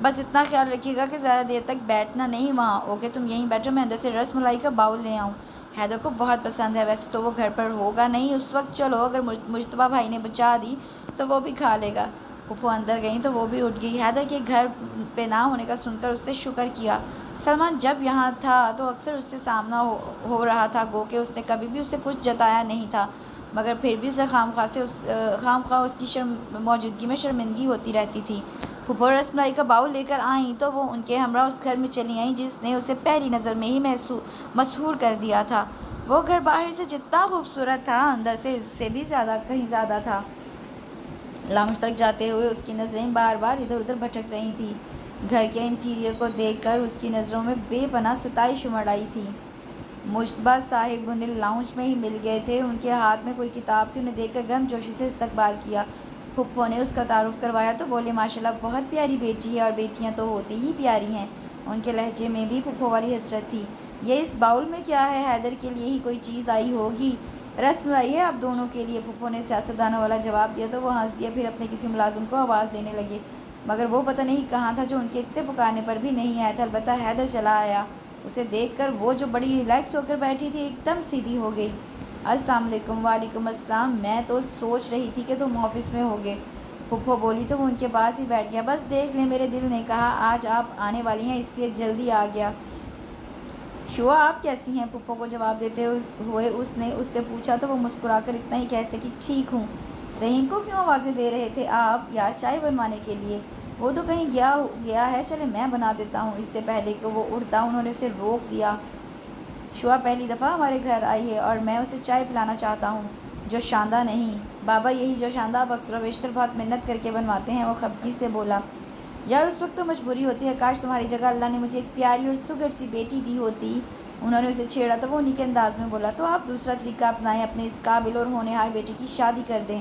Speaker 1: بس اتنا خیال رکھیے گا کہ زیادہ دیر تک بیٹھنا نہیں وہاں۔ اوکے تم یہیں بیٹھو، میں اندر سے رس ملائی کا باؤل لے آؤں، حیدر کو بہت پسند ہے، ویسے تو وہ گھر پر ہوگا نہیں اس وقت، چلو اگر مجتبیٰ بھائی نے بچا دی تو وہ بھی کھا لے گا۔ پھپھو اندر گئیں تو وہ بھی اٹھ گئی۔ حیدر کے گھر پہ نہ ہونے کا سن کر اس نے شکر کیا۔ سلمان جب یہاں تھا تو اکثر اس سے سامنا ہو رہا تھا، گو کہ اس نے کبھی بھی اسے کچھ جتایا نہیں تھا، مگر پھر بھی اسے خواہ اس کی موجودگی میں شرمندگی ہوتی رہتی تھی۔ پھپھو رس ملائی کا باؤل لے کر آئیں تو وہ ان کے ہمراہ اس گھر میں چلی آئیں جس نے اسے پہلی نظر میں ہی مسحور کر دیا تھا۔ وہ گھر باہر سے جتنا خوبصورت تھا، اندر سے اس سے بھی کہیں زیادہ تھا۔ لاؤنج تک جاتے ہوئے اس کی نظریں بار بار ادھر ادھر بھٹک رہی تھیں۔ گھر کے انٹیریئر کو دیکھ کر اس کی نظروں میں بے پناہ ستائش امڑ آئی تھی۔ مشتبہ صاحب انہیں لاؤنج میں ہی مل گئے تھے۔ ان کے ہاتھ میں کوئی کتاب تھی۔ انہیں دیکھ کر گرم جوشی سے استقبال کیا۔ پھپھو نے اس کا تعارف کروایا تو بولے، ماشاءاللہ بہت پیاری بیٹی ہے، اور بیٹیاں تو ہوتی ہی پیاری ہیں۔ ان کے لہجے میں بھی پھپھو والی حسرت تھی۔ یہ اس باؤل میں کیا ہے؟ حیدر کے لیے ہی کوئی چیز آئی ہوگی۔ رس ملائی ہے آپ دونوں کے لیے، پھپھو نے سیاستدانوں والا جواب دیا تو وہ ہنس دیا، پھر اپنے کسی ملازم کو آواز دینے لگے، مگر وہ پتہ نہیں کہاں تھا جو ان کے اتنے پکارنے پر بھی نہیں آیا تھا۔ البتہ حیدر چلا آیا۔ اسے دیکھ کر وہ جو بڑی ریلیکس ہو کر بیٹھی تھی ایک دم سیدھی ہو گئی۔ السلام علیکم۔ وعلیکم السلام، میں تو سوچ رہی تھی کہ تم آفس میں ہوگے، پھپھو بولی تو وہ ان کے پاس ہی بیٹھ گیا۔ بس دیکھ لیں، میرے دل نے کہا آج آپ آنے والی ہیں اس لیے جلدی آ گیا۔ شوا آپ کیسی ہیں؟ پھپھو کو جواب دیتے ہوئے اس نے اس سے پوچھا تو وہ مسکرا کر اتنا ہی کہہ سکی، ٹھیک ہوں۔ رحیم کو کیوں آوازیں دے رہے تھے آپ؟ یار چائے بنوانے کے لیے؟ وہ تو کہیں گیا ہے، چلے میں بنا دیتا ہوں۔ اس سے پہلے کہ وہ اٹھتا انہوں نے اسے روک دیا۔ شوا پہلی دفعہ ہمارے گھر آئی ہے اور میں اسے چائے پلانا چاہتا ہوں۔ جوشاندہ نہیں بابا، یہی جوشاندہ آپ اکثر و بیشتر بہت محنت کر کے بنواتے ہیں، وہ خفگی سے بولا۔ یار اس وقت تو مجبوری ہوتی ہے، کاش تمہاری جگہ اللہ نے مجھے ایک پیاری اور سگر سی بیٹی دی ہوتی۔ انہوں نے اسے چھیڑا تو وہ انہی کے انداز میں بولا، تو آپ دوسرا طریقہ اپنائیں، اپنے اس قابل اور ہونہار بیٹی کی شادی کر دیں،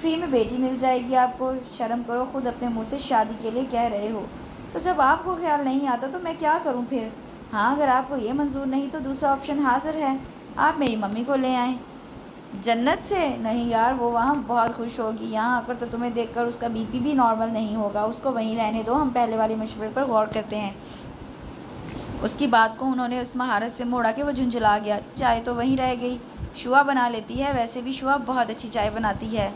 Speaker 1: فری میں بیٹی مل جائے گی آپ کو۔ شرم کرو، خود اپنے منہ سے شادی کے لیے کہہ رہے ہو، تو جب آپ کو خیال نہیں آتا تو میں کیا کروں پھر؟ ہاں اگر آپ کو یہ منظور نہیں تو دوسرا آپشن حاضر ہے، آپ میری ممی کو لے آئیں۔ جنت سے؟ نہیں یار، وہ وہاں بہت خوش ہوگی، یہاں آ کر تو تمہیں دیکھ کر اس کا بی پی بھی نارمل نہیں ہوگا، اس کو وہیں رہنے دو، ہم پہلے والے مشورے پر غور کرتے ہیں۔ اس کی بات کو انہوں نے اس مہارت سے موڑا کہ وہ جھنجھلا گیا۔ چائے تو وہیں رہ گئی، شوا بنا لیتی ہے، ویسے بھی شوا بہت اچھی چائے بناتی ہے۔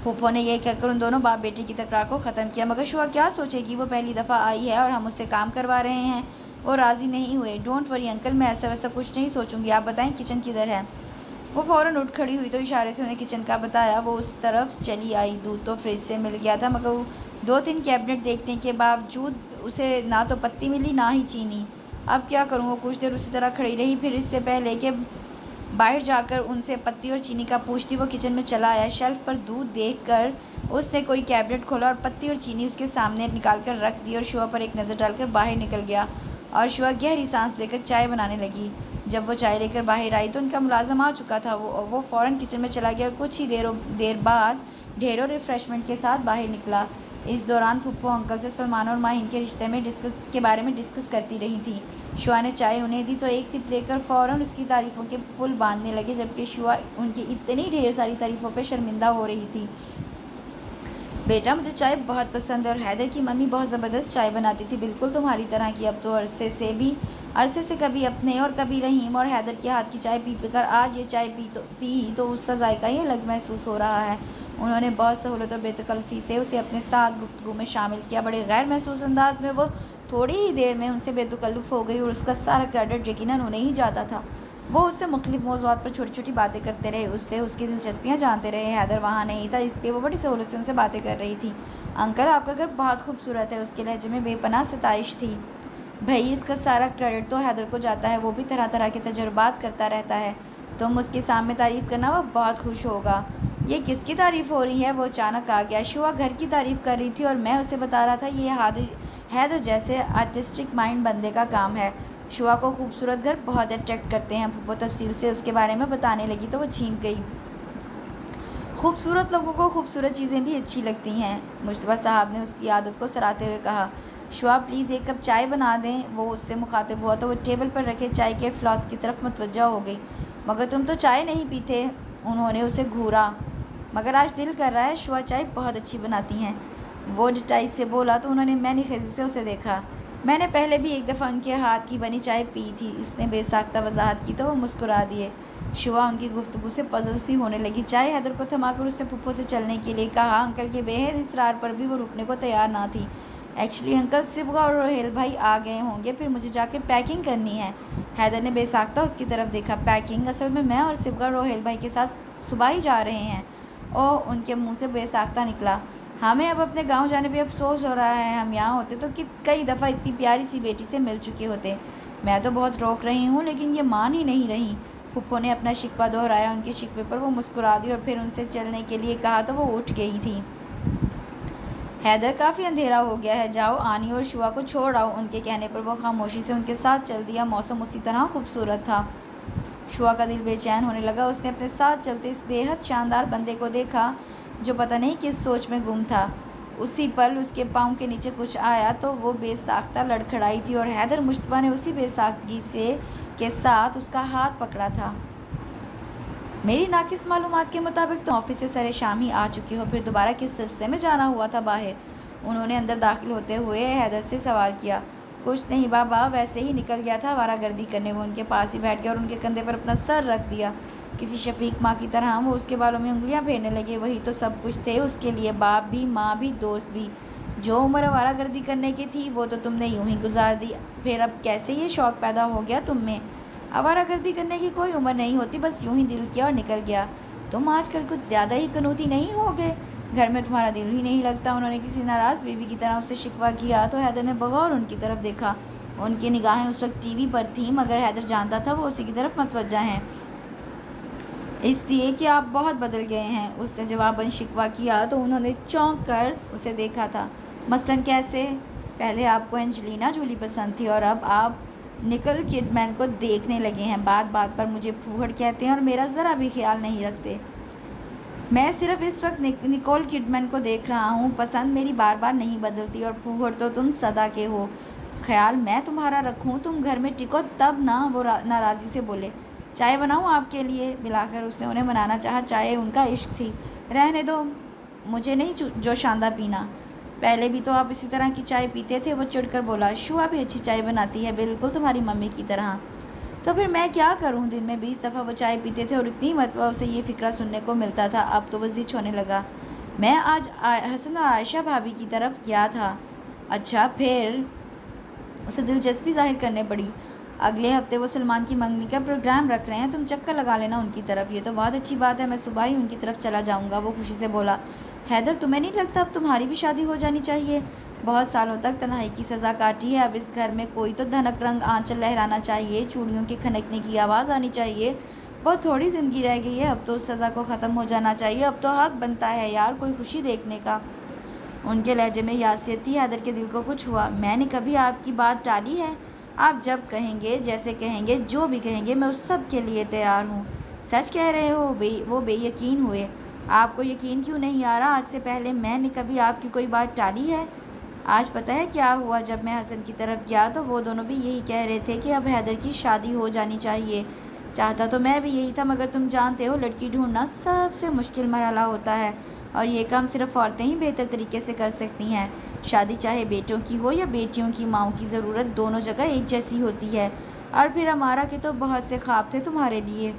Speaker 1: پھپھو نے یہ کہہ کر ان دونوں باپ بیٹی کی تکرار کو ختم کیا۔ مگر شوا کیا سوچے گی؟ وہ پہلی دفعہ آئی ہے اور ہم اس سے کام کروا رہے ہیں۔ وہ راضی نہیں ہوئے۔ ڈونٹ وری انکل، میں ایسا ویسا کچھ نہیں سوچوں گی، آپ بتائیں کچن کدھر ہے؟ وہ فوراً اٹھ کھڑی ہوئی تو اشارے سے انہیں کچن کا بتایا۔ وہ اس طرف چلی آئی۔ دودھ تو فریج سے مل گیا تھا، مگر وہ 2-3 کیبنٹ دیکھنے کے باوجود اسے نہ تو پتی ملی نہ ہی چینی۔ اب کیا کروں؟ وہ کچھ دیر اسی طرح کھڑی رہی، پھر اس سے پہلے کہ باہر جا کر ان سے پتی اور چینی کا پوچھتی وہ کچن میں چلا آیا۔ شیلف پر دودھ دیکھ کر اس نے کوئی کیبنٹ کھولا اور پتی اور چینی اس کے سامنے نکال کر رکھ دی اور شوا پر ایک نظر ڈال کر باہر نکل گیا، اور شوا گہری سانس لے کر چائے بنانے لگی۔ جب وہ چائے لے کر باہر آئی تو ان کا ملازم آ چکا تھا۔ وہ فوراً کچن میں چلا گیا اور کچھ ہی دیر بعد ڈھیروں ریفریشمنٹ کے ساتھ باہر نکلا۔ اس دوران پھپھو انکل سے سلمان اور ماہین کے رشتے کے بارے میں ڈسکس کرتی رہی تھیں۔ شوا نے چائے انہیں دی تو ایک سپ لے کر فوراً اس کی تعریفوں کے پل باندھنے لگے، جبکہ شوا ان کی اتنی ڈھیر ساری تعریفوں پہ شرمندہ ہو رہی تھی۔ بیٹا مجھے چائے بہت پسند ہے، اور حیدر کی ممی بہت زبردست چائے بناتی تھی، بالکل تمہاری طرح کی۔ اب تو عرصے سے کبھی اپنے اور کبھی رحیم اور حیدر کے ہاتھ کی چائے پی کر آج یہ چائے پی تو اس کا ذائقہ ہی الگ محسوس ہو رہا ہے۔ انہوں نے بہت سہولت اور بے تکلفی سے اسے اپنے ساتھ گفتگو میں شامل کیا۔ بڑے غیر محسوس انداز میں وہ تھوڑی ہی دیر میں ان سے بے تکلف ہو گئی، اور اس کا سارا کریڈٹ یقیناً انہیں ہی جاتا تھا۔ وہ اس سے مختلف موضوعات پر چھوٹی چھوٹی باتیں کرتے رہے، اس کی دلچسپیاں جانتے رہے۔ حیدر وہاں نہیں تھا، اس لیے وہ بڑی سہولت سے ان سے باتیں کر رہی تھی۔ انکل آپ کا گھر بہت خوبصورت ہے، اس کے لہجے میں بے پناہ ستائش تھی۔ بھئی اس کا سارا کریڈٹ تو حیدر کو جاتا ہے، وہ بھی طرح طرح کے تجربات کرتا رہتا ہے، تم اس کے سامنے تعریف کرنا وہ بہت خوش ہوگا۔ یہ کس کی تعریف ہو رہی ہے؟ وہ اچانک آ گیا۔ شوا گھر کی تعریف کر رہی تھی اور میں اسے بتا رہا تھا یہ حیدر جیسے آرٹسٹک مائنڈ بندے کا کام ہے۔ شوا کو خوبصورت گھر بہت اٹریکٹ کرتے ہیں۔ پھپھو تفصیل سے اس کے بارے میں بتانے لگی تو وہ چھینک گئی۔ خوبصورت لوگوں کو خوبصورت چیزیں بھی اچھی لگتی ہیں، مشتبہ صاحب نے اس کی عادت کو سراہتے ہوئے کہا۔ شوا پلیز ایک کپ چائے بنا دیں، وہ اس سے مخاطب ہوا تو وہ ٹیبل پر رکھے چائے کے فلاسک کی طرف متوجہ ہو گئی۔ مگر تم تو چائے نہیں پیتے؟ انہوں نے اسے گھورا۔ مگر آج دل کر رہا ہے، شوا چائے بہت اچھی بناتی ہیں، وہ ڈٹائی سے بولا تو انہوں نے مینی خیزی سے اسے دیکھا۔ میں نے پہلے بھی ایک دفعہ ان کے ہاتھ کی بنی چائے پی تھی، اس نے بے ساختہ وضاحت کی تو وہ مسکرا دیے۔ شوا ان کی گفتگو سے پزل سی ہونے لگی۔ چائے حیدر کو تھما کر اس نے پھپھو سے چلنے کے لیے کہا۔ انکل کے بے حد اصرار پر بھی وہ رکنے کو تیار نہ تھی۔ ایکچولی انکل صبغہ اور روہیل بھائی آ گئے ہوں گے، پھر مجھے جا کے پیکنگ کرنی ہے۔ حیدر نے بے ساختہ اس کی طرف دیکھا۔ پیکنگ؟ اصل میں اور صبغہ روہیل بھائی کے ساتھ صبح ہی جا رہے ہیں۔ ان کے منہ سے بے ساختہ نکلا۔ ہمیں اب اپنے گاؤں جانے پہ افسوس ہو رہا ہے، ہم یہاں ہوتے تو کئی دفعہ اتنی پیاری سی بیٹی سے مل چکے ہوتے۔ میں تو بہت روک رہی ہوں لیکن یہ مان ہی نہیں رہی۔ پھپھو نے اپنا شکوہ دہرایا۔ ان کے شکوے پر وہ مسکرا دی اور پھر ان سے چلنے کے لیے کہا تو وہ اٹھ گئی تھی۔ حیدر کافی اندھیرا ہو گیا ہے، جاؤ آنی اور شوا کو چھوڑ آؤ۔ ان کے کہنے پر وہ خاموشی سے ان کے ساتھ چل دیا۔ موسم اسی طرح خوبصورت تھا۔ شوا کا دل بے چین ہونے لگا۔ اس نے اپنے ساتھ چلتے اس بے حد شاندار بندے کو دیکھا جو پتہ نہیں کس سوچ میں گم تھا۔ اسی پل اس کے پاؤں کے نیچے کچھ آیا تو وہ بے ساختہ لڑکھڑائی تھی اور حیدر مشتبہ نے اسی بے ساختگی کے ساتھ اس کا ہاتھ پکڑا تھا۔ میری ناقص معلومات کے مطابق تم آفس سے سرِ شام ہی آ چکی ہو، پھر دوبارہ کس سلسلے میں جانا ہوا تھا باہر؟ انہوں نے اندر داخل ہوتے ہوئے حیدر سے سوال کیا۔ کچھ نہیں بابا، ویسے ہی نکل گیا تھا آوارہ گردی کرنے۔ وہ ان کے پاس ہی بیٹھ گیا اور ان کے کندھے پر اپنا سر رکھ دیا۔ کسی شفیق ماں کی طرح وہ اس کے بالوں میں انگلیاں پھیرنے لگے۔ وہی تو سب کچھ تھے اس کے لیے، باپ بھی، ماں بھی، دوست بھی۔ جو عمر آوارہ گردی کرنے کی تھی وہ تو تم نے یوں ہی گزار دی، پھر اب کیسے یہ شوق پیدا ہو گیا تم میں؟ آوارہ گردی کرنے کی کوئی عمر نہیں ہوتی، بس یوں ہی دل کیا اور نکل گیا۔ تم آج کل کچھ زیادہ ہی کنوتی نہیں ہو گئے؟ گھر میں تمہارا دل ہی نہیں لگتا؟ انہوں نے کسی ناراض بیوی کی طرح اس سے شکوہ کیا تو حیدر نے بغور ان کی طرف دیکھا۔ ان کی نگاہیں اس وقت ٹی وی پر تھیں، مگر حیدر جانتا تھا وہ اسی کی طرف متوجہ ہیں، اس لیے کہ آپ بہت بدل گئے ہیں۔ اس نے جواباً شکوہ کیا تو انہوں نے چونک کر اسے دیکھا تھا۔ مثلاً کیسے؟ پہلے آپ کو اینجلینا جولی پسند تھی اور اب آپ نکول کڈمین کو دیکھنے لگے ہیں۔ بات بات پر مجھے پھوہڑ کہتے ہیں اور میرا ذرا بھی خیال نہیں رکھتے۔ میں صرف اس وقت نکول کڈمین کو دیکھ رہا ہوں۔ پسند میری بار بار نہیں بدلتی اور پھوہڑ تو تم سدا کے ہو۔ خیال میں تمہارا رکھوں، تم گھر میں ٹکو تب نہ۔ وہ ناراضی سے بولے۔ چائے بناؤں آپ کے لیے؟ بلاخر اس نے انہیں منانا چاہا۔ چائے ان کا عشق تھی۔ رہنے دو، مجھے نہیں جوشاندہ پینا۔ پہلے بھی تو آپ اسی طرح کی چائے پیتے تھے۔ وہ چڑھ کر بولا۔ شوا بھی اچھی چائے بناتی ہے، بالکل تمہاری ممی کی طرح۔ تو پھر میں کیا کروں؟ دن میں 20 دفعہ وہ چائے پیتے تھے اور اتنی مرتبہ اسے یہ فقرہ سننے کو ملتا تھا۔ اب تو وہ زچ ہونے لگا۔ میں آج حسن اور عائشہ بھابھی کی طرف گیا تھا۔ اچھا، پھر؟ اسے دلچسپی ظاہر کرنے پڑی۔ اگلے ہفتے وہ سلمان کی منگنی کا پروگرام رکھ رہے ہیں، تم چکر لگا لینا ان کی طرف۔ یہ تو بہت اچھی بات ہے، میں صبح ہی ان کی طرف چلا جاؤں گا۔ وہ خوشی سے بولا۔ حیدر تمہیں نہیں لگتا اب تمہاری بھی شادی ہو جانی چاہیے؟ بہت سالوں تک تنہائی کی سزا کاٹی ہے، اب اس گھر میں کوئی تو دھنک رنگ آنچل لہرانا چاہیے، چوڑیوں کے کھنکنے کی آواز آنی چاہیے۔ بہت تھوڑی زندگی رہ گئی ہے، اب تو اس سزا کو ختم ہو جانا چاہیے۔ اب تو حق بنتا ہے یار کوئی خوشی دیکھنے کا۔ ان کے لہجے میں یاسیت تھی۔ حیدر کے دل کو کچھ ہوا۔ میں نے کبھی آپ کی بات ٹالی ہے؟ آپ جب کہیں گے، جیسے کہیں گے، جو بھی کہیں گے، میں اس سب کے لیے تیار ہوں۔ سچ کہہ رہے ہو؟ وہ بے یقین ہوئے۔ آپ کو یقین کیوں نہیں آ رہا؟ آج سے پہلے میں نے کبھی آپ کی کوئی بات ٹالی ہے؟ آج پتہ ہے کیا ہوا؟ جب میں حسن کی طرف گیا تو وہ دونوں بھی یہی کہہ رہے تھے کہ اب حیدر کی شادی ہو جانی چاہیے۔ چاہتا تو میں بھی یہی تھا، مگر تم جانتے ہو لڑکی ڈھونڈنا سب سے مشکل مرحلہ ہوتا ہے اور یہ کام صرف عورتیں ہی بہتر طریقے سے کر سکتی ہیں۔ شادی چاہے بیٹوں کی ہو یا بیٹیوں کی، ماؤں کی ضرورت دونوں جگہ ایک جیسی ہوتی ہے۔ اور پھر ہمارا کے تو بہت سے خواب تھے تمہارے لیے۔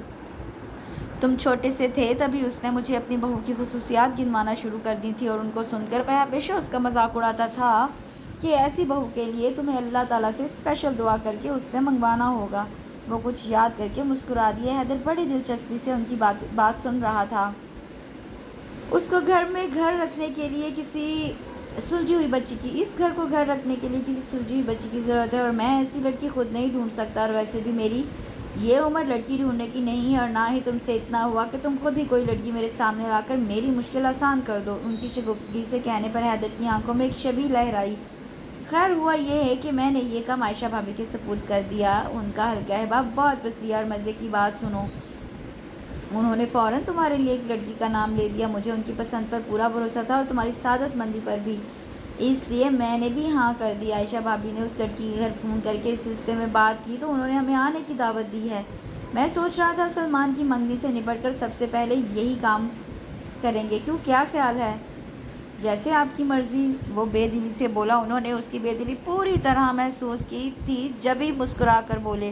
Speaker 1: تم چھوٹے سے تھے تبھی اس نے مجھے اپنی بہو کی خصوصیات گنوانا شروع کر دی تھی اور ان کو سن کر میں ہمیشہ اس کا مذاق اڑاتا تھا کہ ایسی بہو کے لیے تمہیں اللہ تعالیٰ سے اسپیشل دعا کر کے اس سے منگوانا ہوگا۔ وہ کچھ یاد کر کے مسکرا دیا۔ حیدر بڑی دلچسپی سے ان کی بات سن رہا تھا۔ اس کو گھر میں گھر رکھنے کے لیے کسی سلجھی ہوئی بچی کی اس گھر کو گھر رکھنے کے لیے کسی سلجھی ہوئی بچی کی ضرورت ہے اور میں ایسی لڑکی خود نہیں ڈھونڈ سکتا، اور ویسے بھی میری یہ عمر لڑکی ڈھونڈنے کی نہیں ہے، اور نہ ہی تم سے اتنا ہوا کہ تم خود ہی کوئی لڑکی میرے سامنے لا کر میری مشکل آسان کر دو۔ ان کی شگفتگی سے کہنے پر حیدر کی آنکھوں میں ایک شبی لہر آئی۔ خیر ہوا یہ ہے کہ میں نے یہ کام عائشہ بھابھی کے سپرد کر دیا۔ ان کا ہلکا احباب بہت وسیع اور مزے کی بات سنو، انہوں نے فوراً تمہارے لیے ایک لڑکی کا نام لے دیا۔ مجھے ان کی پسند پر پورا بھروسہ تھا اور تمہاری سعادت مندی پر بھی، اس لیے میں نے بھی ہاں کر دی۔ عائشہ بھابھی نے اس لڑکی کے گھر فون کر کے اس سلسلے میں بات کی تو انہوں نے ہمیں آنے کی دعوت دی ہے۔ میں سوچ رہا تھا سلمان کی منگنی سے نپٹ کر سب سے پہلے یہی کام کریں گے، کیوں کیا خیال ہے؟ جیسے آپ کی مرضی، وہ بے دلی سے بولا۔ انہوں نے اس کی بے دلی پوری طرح محسوس کی تھی جبھی مسکرا کر بولے،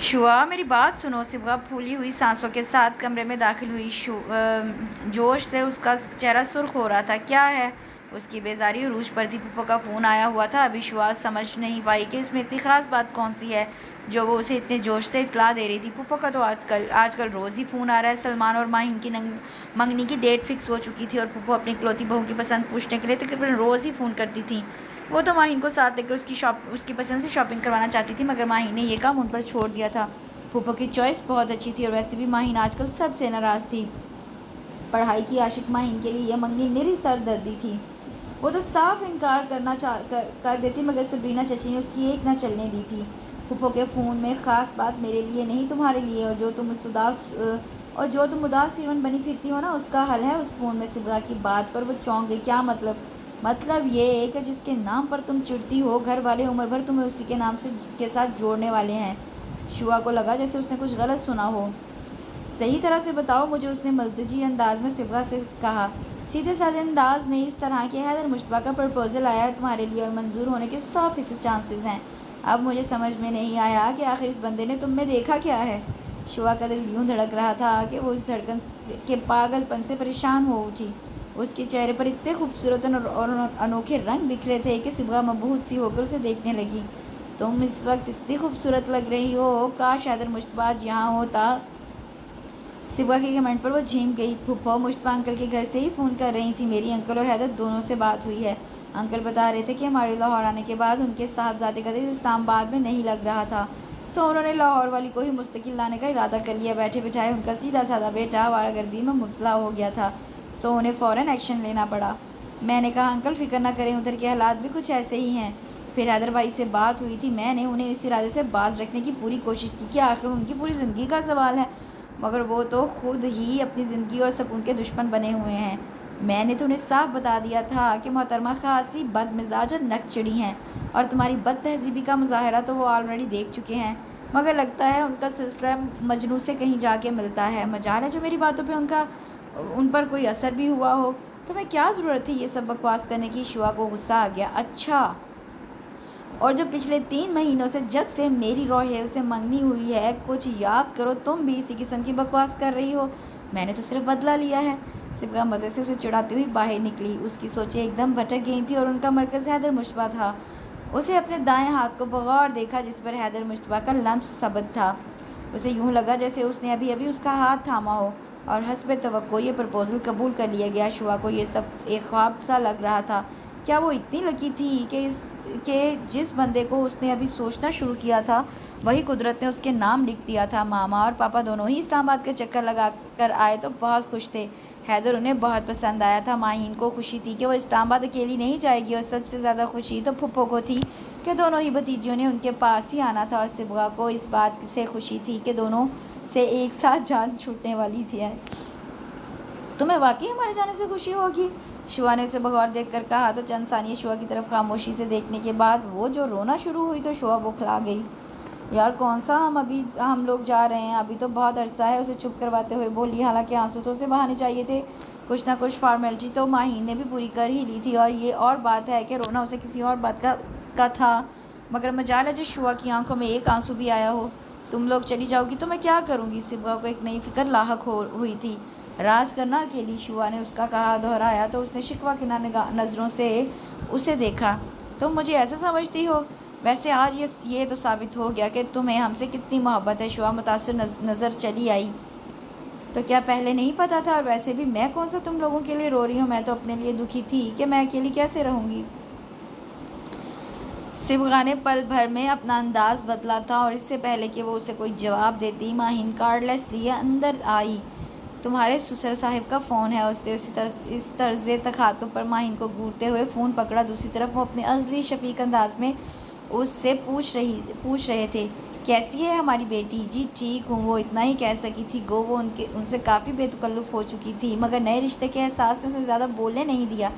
Speaker 1: شعا میری بات سنو۔ صبح پھولی ہوئی سانسوں کے ساتھ کمرے میں داخل ہوئی۔ جوش سے اس کا چہرہ سرخ ہو رہا تھا۔ کیا ہے؟ اس کی بیزاری عروج پر تھی۔ پھپھو کا فون آیا ہوا تھا۔ ابھی شعا سمجھ نہیں پائی کہ اس میں اتنی خاص بات کون سی ہے جو وہ اسے اتنے جوش سے اطلاع دے رہی تھی۔ پھپھو کا تو آج کل روز ہی فون آ رہا ہے۔ سلمان اور ماہین کی منگنی کی ڈیٹ فکس ہو چکی تھی اور پھپھو اپنی اکلوتی بہو کی پسند پوچھنے کے لیے تقریباً روز ہی فون کرتی تھیں۔ وہ تو ماہین کو ساتھ لے کر اس کی پسند سے شاپنگ کروانا چاہتی تھی، مگر ماہین نے یہ کام ان پر چھوڑ دیا تھا۔ پھپھو کی چوائس بہت اچھی تھی اور ویسے بھی ماہین آج کل سب سے ناراض تھی۔ پڑھائی کی عاشق ماہین کے لیے یہ منگنی نری سردردی تھی۔ وہ تو صاف انکار کر دیتی، مگر سبرینا چچی نے اس کی ایک نہ چلنے دی تھی۔ پھپھو کے فون میں خاص بات میرے لیے نہیں تمہارے لیے، اور جو تم اداس ہیروئن بنی پھرتی ہو نا، اس کا حل ہے اس فون میں۔ صبح کی بات پر وہ چونک گئی۔ کیا مطلب؟ مطلب یہ ہے کہ جس کے نام پر تم چڑھتی ہو، گھر والے عمر بھر تمہیں اسی کے نام کے ساتھ جوڑنے والے ہیں۔ شعا کو لگا جیسے اس نے کچھ غلط سنا ہو۔ صحیح طرح سے بتاؤ مجھے، اس نے ملتجی انداز میں صبح سے کہا۔ سیدھے سادھے انداز میں اس طرح کہ حیدر مشتبہ کا پرپوزل آیا ہے تمہارے لیے اور منظور ہونے کے 100% چانسز ہیں۔ اب مجھے سمجھ میں نہیں آیا کہ آخر اس بندے نے تم میں دیکھا کیا ہے۔ شعا کا دل یوں دھڑک رہا تھا کہ وہ اس دھڑکن کے پاگل پن سے پریشان ہو اٹھی۔ اس کے چہرے پر اتنے خوبصورت اور انوکھے رنگ بکھرے تھے کہ صبح مبہوت سی ہو کر اسے دیکھنے لگی۔ تم اس وقت اتنی خوبصورت لگ رہی ہو، کاش حیدر مشتبہ آج یہاں ہوتا۔ صبح کے کمنٹ پر وہ جھیم گئی۔ پھپھو مشتبہ انکل کے گھر سے ہی فون کر رہی تھی۔ میری انکل اور حیدر دونوں سے بات ہوئی ہے۔ انکل بتا رہے تھے کہ ہمارے لاہور آنے کے بعد ان کے صاحبزادے کا دل اسلام آباد میں نہیں لگ رہا تھا، سو انہوں نے لاہور والی کو ہی مستقل لانے کا ارادہ کر لیا۔ بیٹھے بٹھائے ان کا سیدھا سادہ بیٹا آوارہ گردی میں مبتلا ہو گیا تھا، سو انہیں فوراً ایکشن لینا پڑا۔ میں نے کہا انکل فکر نہ کریں، ادھر کے حالات بھی کچھ ایسے ہی ہیں۔ پھر حیدر بھائی سے بات ہوئی تھی، میں نے انہیں اس ارادے سے باز رکھنے کی پوری کوشش کی کہ آخر ان کی پوری زندگی کا سوال ہے، مگر وہ تو خود ہی اپنی زندگی اور سکون کے دشمن بنے ہوئے ہیں۔ میں نے تو انہیں صاف بتا دیا تھا کہ محترمہ خاصی بد مزاج اور نک چڑی ہیں، اور تمہاری بد تہذیبی کا مظاہرہ تو وہ آلریڈی دیکھ چکے ہیں، مگر لگتا ہے ان کا سلسلہ مجنوں سے کہیں جا کے ملتا ہے۔ مجال ہے جو میری باتوں پہ ان پر کوئی اثر بھی ہوا ہو۔ تمہیں کیا ضرورت تھی یہ سب بکواس کرنے کی؟ شعا کو غصہ آ گیا۔ اچھا، اور جو پچھلے 3 مہینوں سے جب سے میری روہیل سے منگنی ہوئی ہے، کچھ یاد کرو، تم بھی اسی قسم کی بکواس کر رہی ہو۔ میں نے تو صرف بدلہ لیا ہے۔ صبح مزے سے اسے چڑھاتی ہوئی باہر نکلی۔ اس کی سوچیں ایک دم بھٹک گئی تھیں اور ان کا مرکز حیدر مشتبہ تھا۔ اسے اپنے دائیں ہاتھ کو بغور دیکھا جس پر حیدر مشتبہ کا لمس ثبت تھا۔ اسے یوں لگا جیسے اس نے ابھی اس کا ہاتھ تھاما ہو اور حسب توقع یہ پرپوزل قبول کر لیا گیا۔ شعا کو یہ سب ایک خواب سا لگ رہا تھا۔ کیا وہ اتنی لکی تھی کہ جس بندے کو اس نے ابھی سوچنا شروع کیا تھا، وہی قدرت نے اس کے نام لکھ دیا تھا؟ ماما اور پاپا دونوں ہی اسلام آباد کا چکر لگا کر آئے تو بہت خوش تھے۔ حیدر انہیں بہت پسند آیا تھا۔ ماہین کو خوشی تھی کہ وہ اسلام آباد اکیلی نہیں جائے گی، اور سب سے زیادہ خوشی تو پھپھو کو تھی کہ دونوں ہی بھتیجیوں نے ان کے پاس ہی آنا تھا، اور صبح کو اس بات سے خوشی تھی کہ دونوں سے ایک ساتھ جان چھوٹنے والی تھی۔ تمہیں واقعی ہمارے جانے سے خوشی ہوگی؟ شعا نے اسے بغور دیکھ کر کہا تو چند ثانیے شعا کی طرف خاموشی سے دیکھنے کے بعد وہ جو رونا شروع ہوئی تو شعا بوکھلا گئی۔ یار کون سا ہم لوگ جا رہے ہیں، ابھی تو بہت عرصہ ہے، اسے چپ کرواتے ہوئے بولی۔ حالانکہ آنسو تو اسے بہانے چاہیے تھے، کچھ نہ کچھ فارمیلٹی تو ماہین نے بھی پوری کر ہی لی تھی، اور یہ اور بات ہے کہ رونا اسے کسی اور بات کا تھا، مگر مجال ہے جو شعا کی آنکھوں میں ایک آنسو بھی آیا ہو۔ تم لوگ چلی جاؤ گی تو میں کیا کروں گی؟ صبح کو ایک نئی فکر لاحق ہوئی تھی۔ راج کرنا اکیلی؟ شعا نے اس کا کہا دہرایا تو اس نے شکوہ کی نظروں سے اسے دیکھا۔ تم مجھے ایسا سمجھتی ہو؟ ویسے آج یہ تو ثابت ہو گیا کہ تمہیں ہم سے کتنی محبت ہے۔ شعا متاثر نظر چلی آئی۔ تو کیا پہلے نہیں پتا تھا؟ اور ویسے بھی میں کون سا تم لوگوں کے لیے رو رہی ہوں، میں تو اپنے لیے دکھی تھی کہ میں اکیلی کیسے رہوں گی۔ صبغہ نے پل بھر میں اپنا انداز بدلا تھا، اور اس سے پہلے کہ وہ اسے کوئی جواب دیتی ماہین کارڈ لیس لیے اندر آئی۔ تمہارے سسر صاحب کا فون ہے، اس نے اس طرز تخاطب پر ماہین کو گھورتے ہوئے فون پکڑا۔ دوسری طرف وہ اپنے ازلی شفیق انداز میں اس سے پوچھ رہے تھے، کیسی ہے ہماری بیٹی؟ جی ٹھیک ہوں، وہ اتنا ہی کہہ سکی تھی، گو وہ ان سے کافی بے تکلف ہو چکی تھی، مگر نئے رشتے کے احساس نے اسے زیادہ بولنے نہیں دیا۔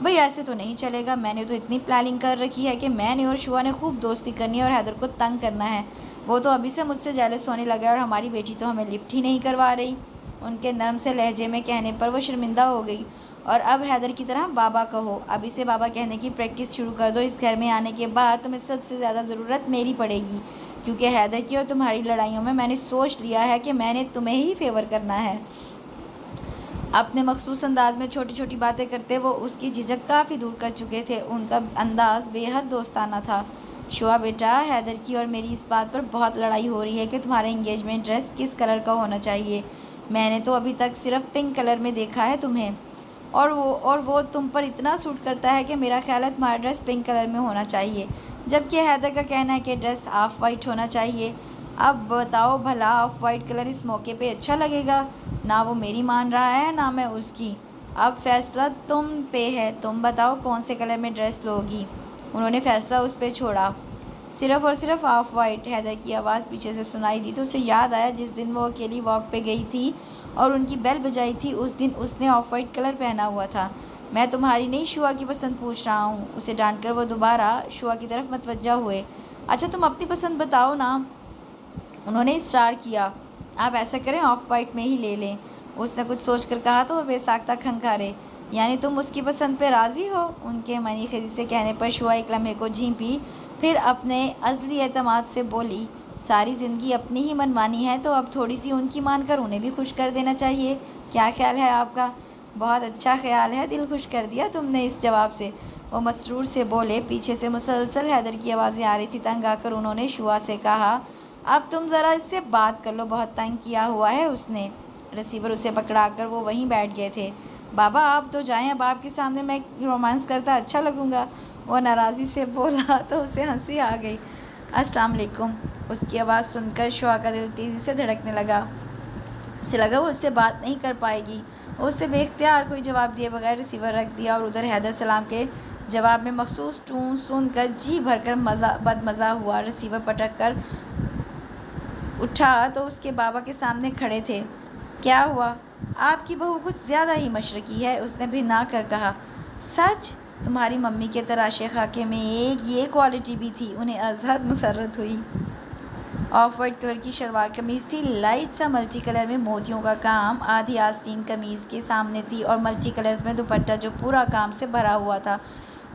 Speaker 1: بھئی ایسے تو نہیں چلے گا، میں نے تو اتنی پلاننگ کر رکھی ہے کہ میں نے اور شعا نے خوب دوستی کرنی ہے اور حیدر کو تنگ کرنا ہے۔ وہ تو ابھی سے مجھ سے جیلس ہونے لگا ہے، اور ہماری بیٹی تو ہمیں لفٹ ہی نہیں کروا رہی۔ ان کے نرم سے لہجے میں کہنے پر وہ شرمندہ ہو گئی۔ اور اب حیدر کی طرح بابا کہو، ابھی سے بابا کہنے کی پریکٹس شروع کر دو۔ اس گھر میں آنے کے بعد تمہیں سب سے زیادہ ضرورت میری پڑے گی۔ کیونکہ حیدر کی اور تمہاری لڑائیوں میں نے سوچ لیا ہے کہ میں نے تمہیں ہی فیور کرنا ہے۔ اپنے مخصوص انداز میں چھوٹی چھوٹی باتیں کرتے وہ اس کی جھجک کافی دور کر چکے تھے۔ ان کا انداز بے حد دوستانہ تھا۔ شعا بیٹا، حیدر کی اور میری اس بات پر بہت لڑائی ہو رہی ہے کہ تمہارا انگیجمنٹ ڈریس کس کلر کا ہونا چاہیے۔ میں نے تو ابھی تک صرف پنک کلر میں دیکھا ہے تمہیں، اور وہ تم پر اتنا سوٹ کرتا ہے کہ میرا خیال ہے تمہارا ڈریس پنک کلر میں ہونا چاہیے، جبکہ حیدر کا کہنا ہے کہ ڈریس آف وائٹ ہونا چاہیے۔ اب بتاؤ بھلا، آف وائٹ کلر اس موقع پہ اچھا لگے گا؟ نہ وہ میری مان رہا ہے نہ میں اس کی۔ اب فیصلہ تم پہ ہے، تم بتاؤ کون سے کلر میں ڈریس لوگی۔ انہوں نے فیصلہ اس پہ چھوڑا۔ صرف اور صرف آف وائٹ۔ حیدر کی آواز پیچھے سے سنائی دی تو اسے یاد آیا جس دن وہ اکیلی واک پہ گئی تھی اور ان کی بیل بجائی تھی، اس دن اس نے آف وائٹ کلر پہنا ہوا تھا۔ میں تمہاری نہیں، شعا کی پسند پوچھ رہا ہوں۔ اسے ڈانٹ کر وہ دوبارہ شعا کی طرف متوجہ ہوئے۔ اچھا تم اپنی پسند بتاؤ نا، انہوں نے اصرار کیا۔ آپ ایسا کریں، آف وائٹ میں ہی لے لیں، اس نے کچھ سوچ کر کہا تو وہ بے ساختہ کھنکھارے۔ یعنی تم اس کی پسند پہ راضی ہو؟ ان کے منی خیزی سے کہنے پر شعا ایک لمحے کو جھیپی، پھر اپنے ازلی اعتماد سے بولی، ساری زندگی اپنی ہی منمانی ہے تو اب تھوڑی سی ان کی مان کر انہیں بھی خوش کر دینا چاہیے۔ کیا خیال ہے آپ کا؟ بہت اچھا خیال ہے، دل خوش کر دیا تم نے اس جواب سے، وہ مسرور سے بولے۔ پیچھے سے مسلسل حیدر کی آوازیں آ رہی تھی۔ تنگ آ کر انہوں نے شعا سے کہا، اب تم ذرا اس سے بات کر لو، بہت تنگ کیا ہوا ہے اس نے۔ ریسیور اسے پکڑا کر وہ وہیں بیٹھ گئے تھے۔ بابا آپ تو جائیں، اب آپ کے سامنے میں رومانس کرتا اچھا لگوں گا، وہ ناراضی سے بولا تو اسے ہنسی آ گئی۔ السلام علیکم۔ اس کی آواز سن کر شعا کا دل تیزی سے دھڑکنے لگا۔ اسے لگا وہ اس سے بات نہیں کر پائے گی۔ اس سے بے اختیار کوئی جواب دیے بغیر ریسیور رکھ دیا، اور ادھر حیدر سلام کے جواب میں مخصوص ٹون سن کر جی بھر کر بدمزہ ہوا۔ ریسیور پٹک کر اٹھا تو اس کے بابا کے سامنے کھڑے تھے۔ کیا ہوا؟ آپ کی بہو کچھ زیادہ ہی مشرقی ہے، اس نے بھنا کر کہا۔ سچ؟ تمہاری ممی کے تراشے خاکے میں ایک یہ کوالٹی بھی تھی؟ انہیں ازحد مسرت ہوئی۔ آف وائٹ کلر کی شلوار قمیض تھی، لائٹ سا ملٹی کلر میں موتیوں کا کام آدھی آستین قمیض کے سامنے تھی، اور ملٹی کلرز میں دوپٹہ جو پورا کام سے بھرا ہوا تھا۔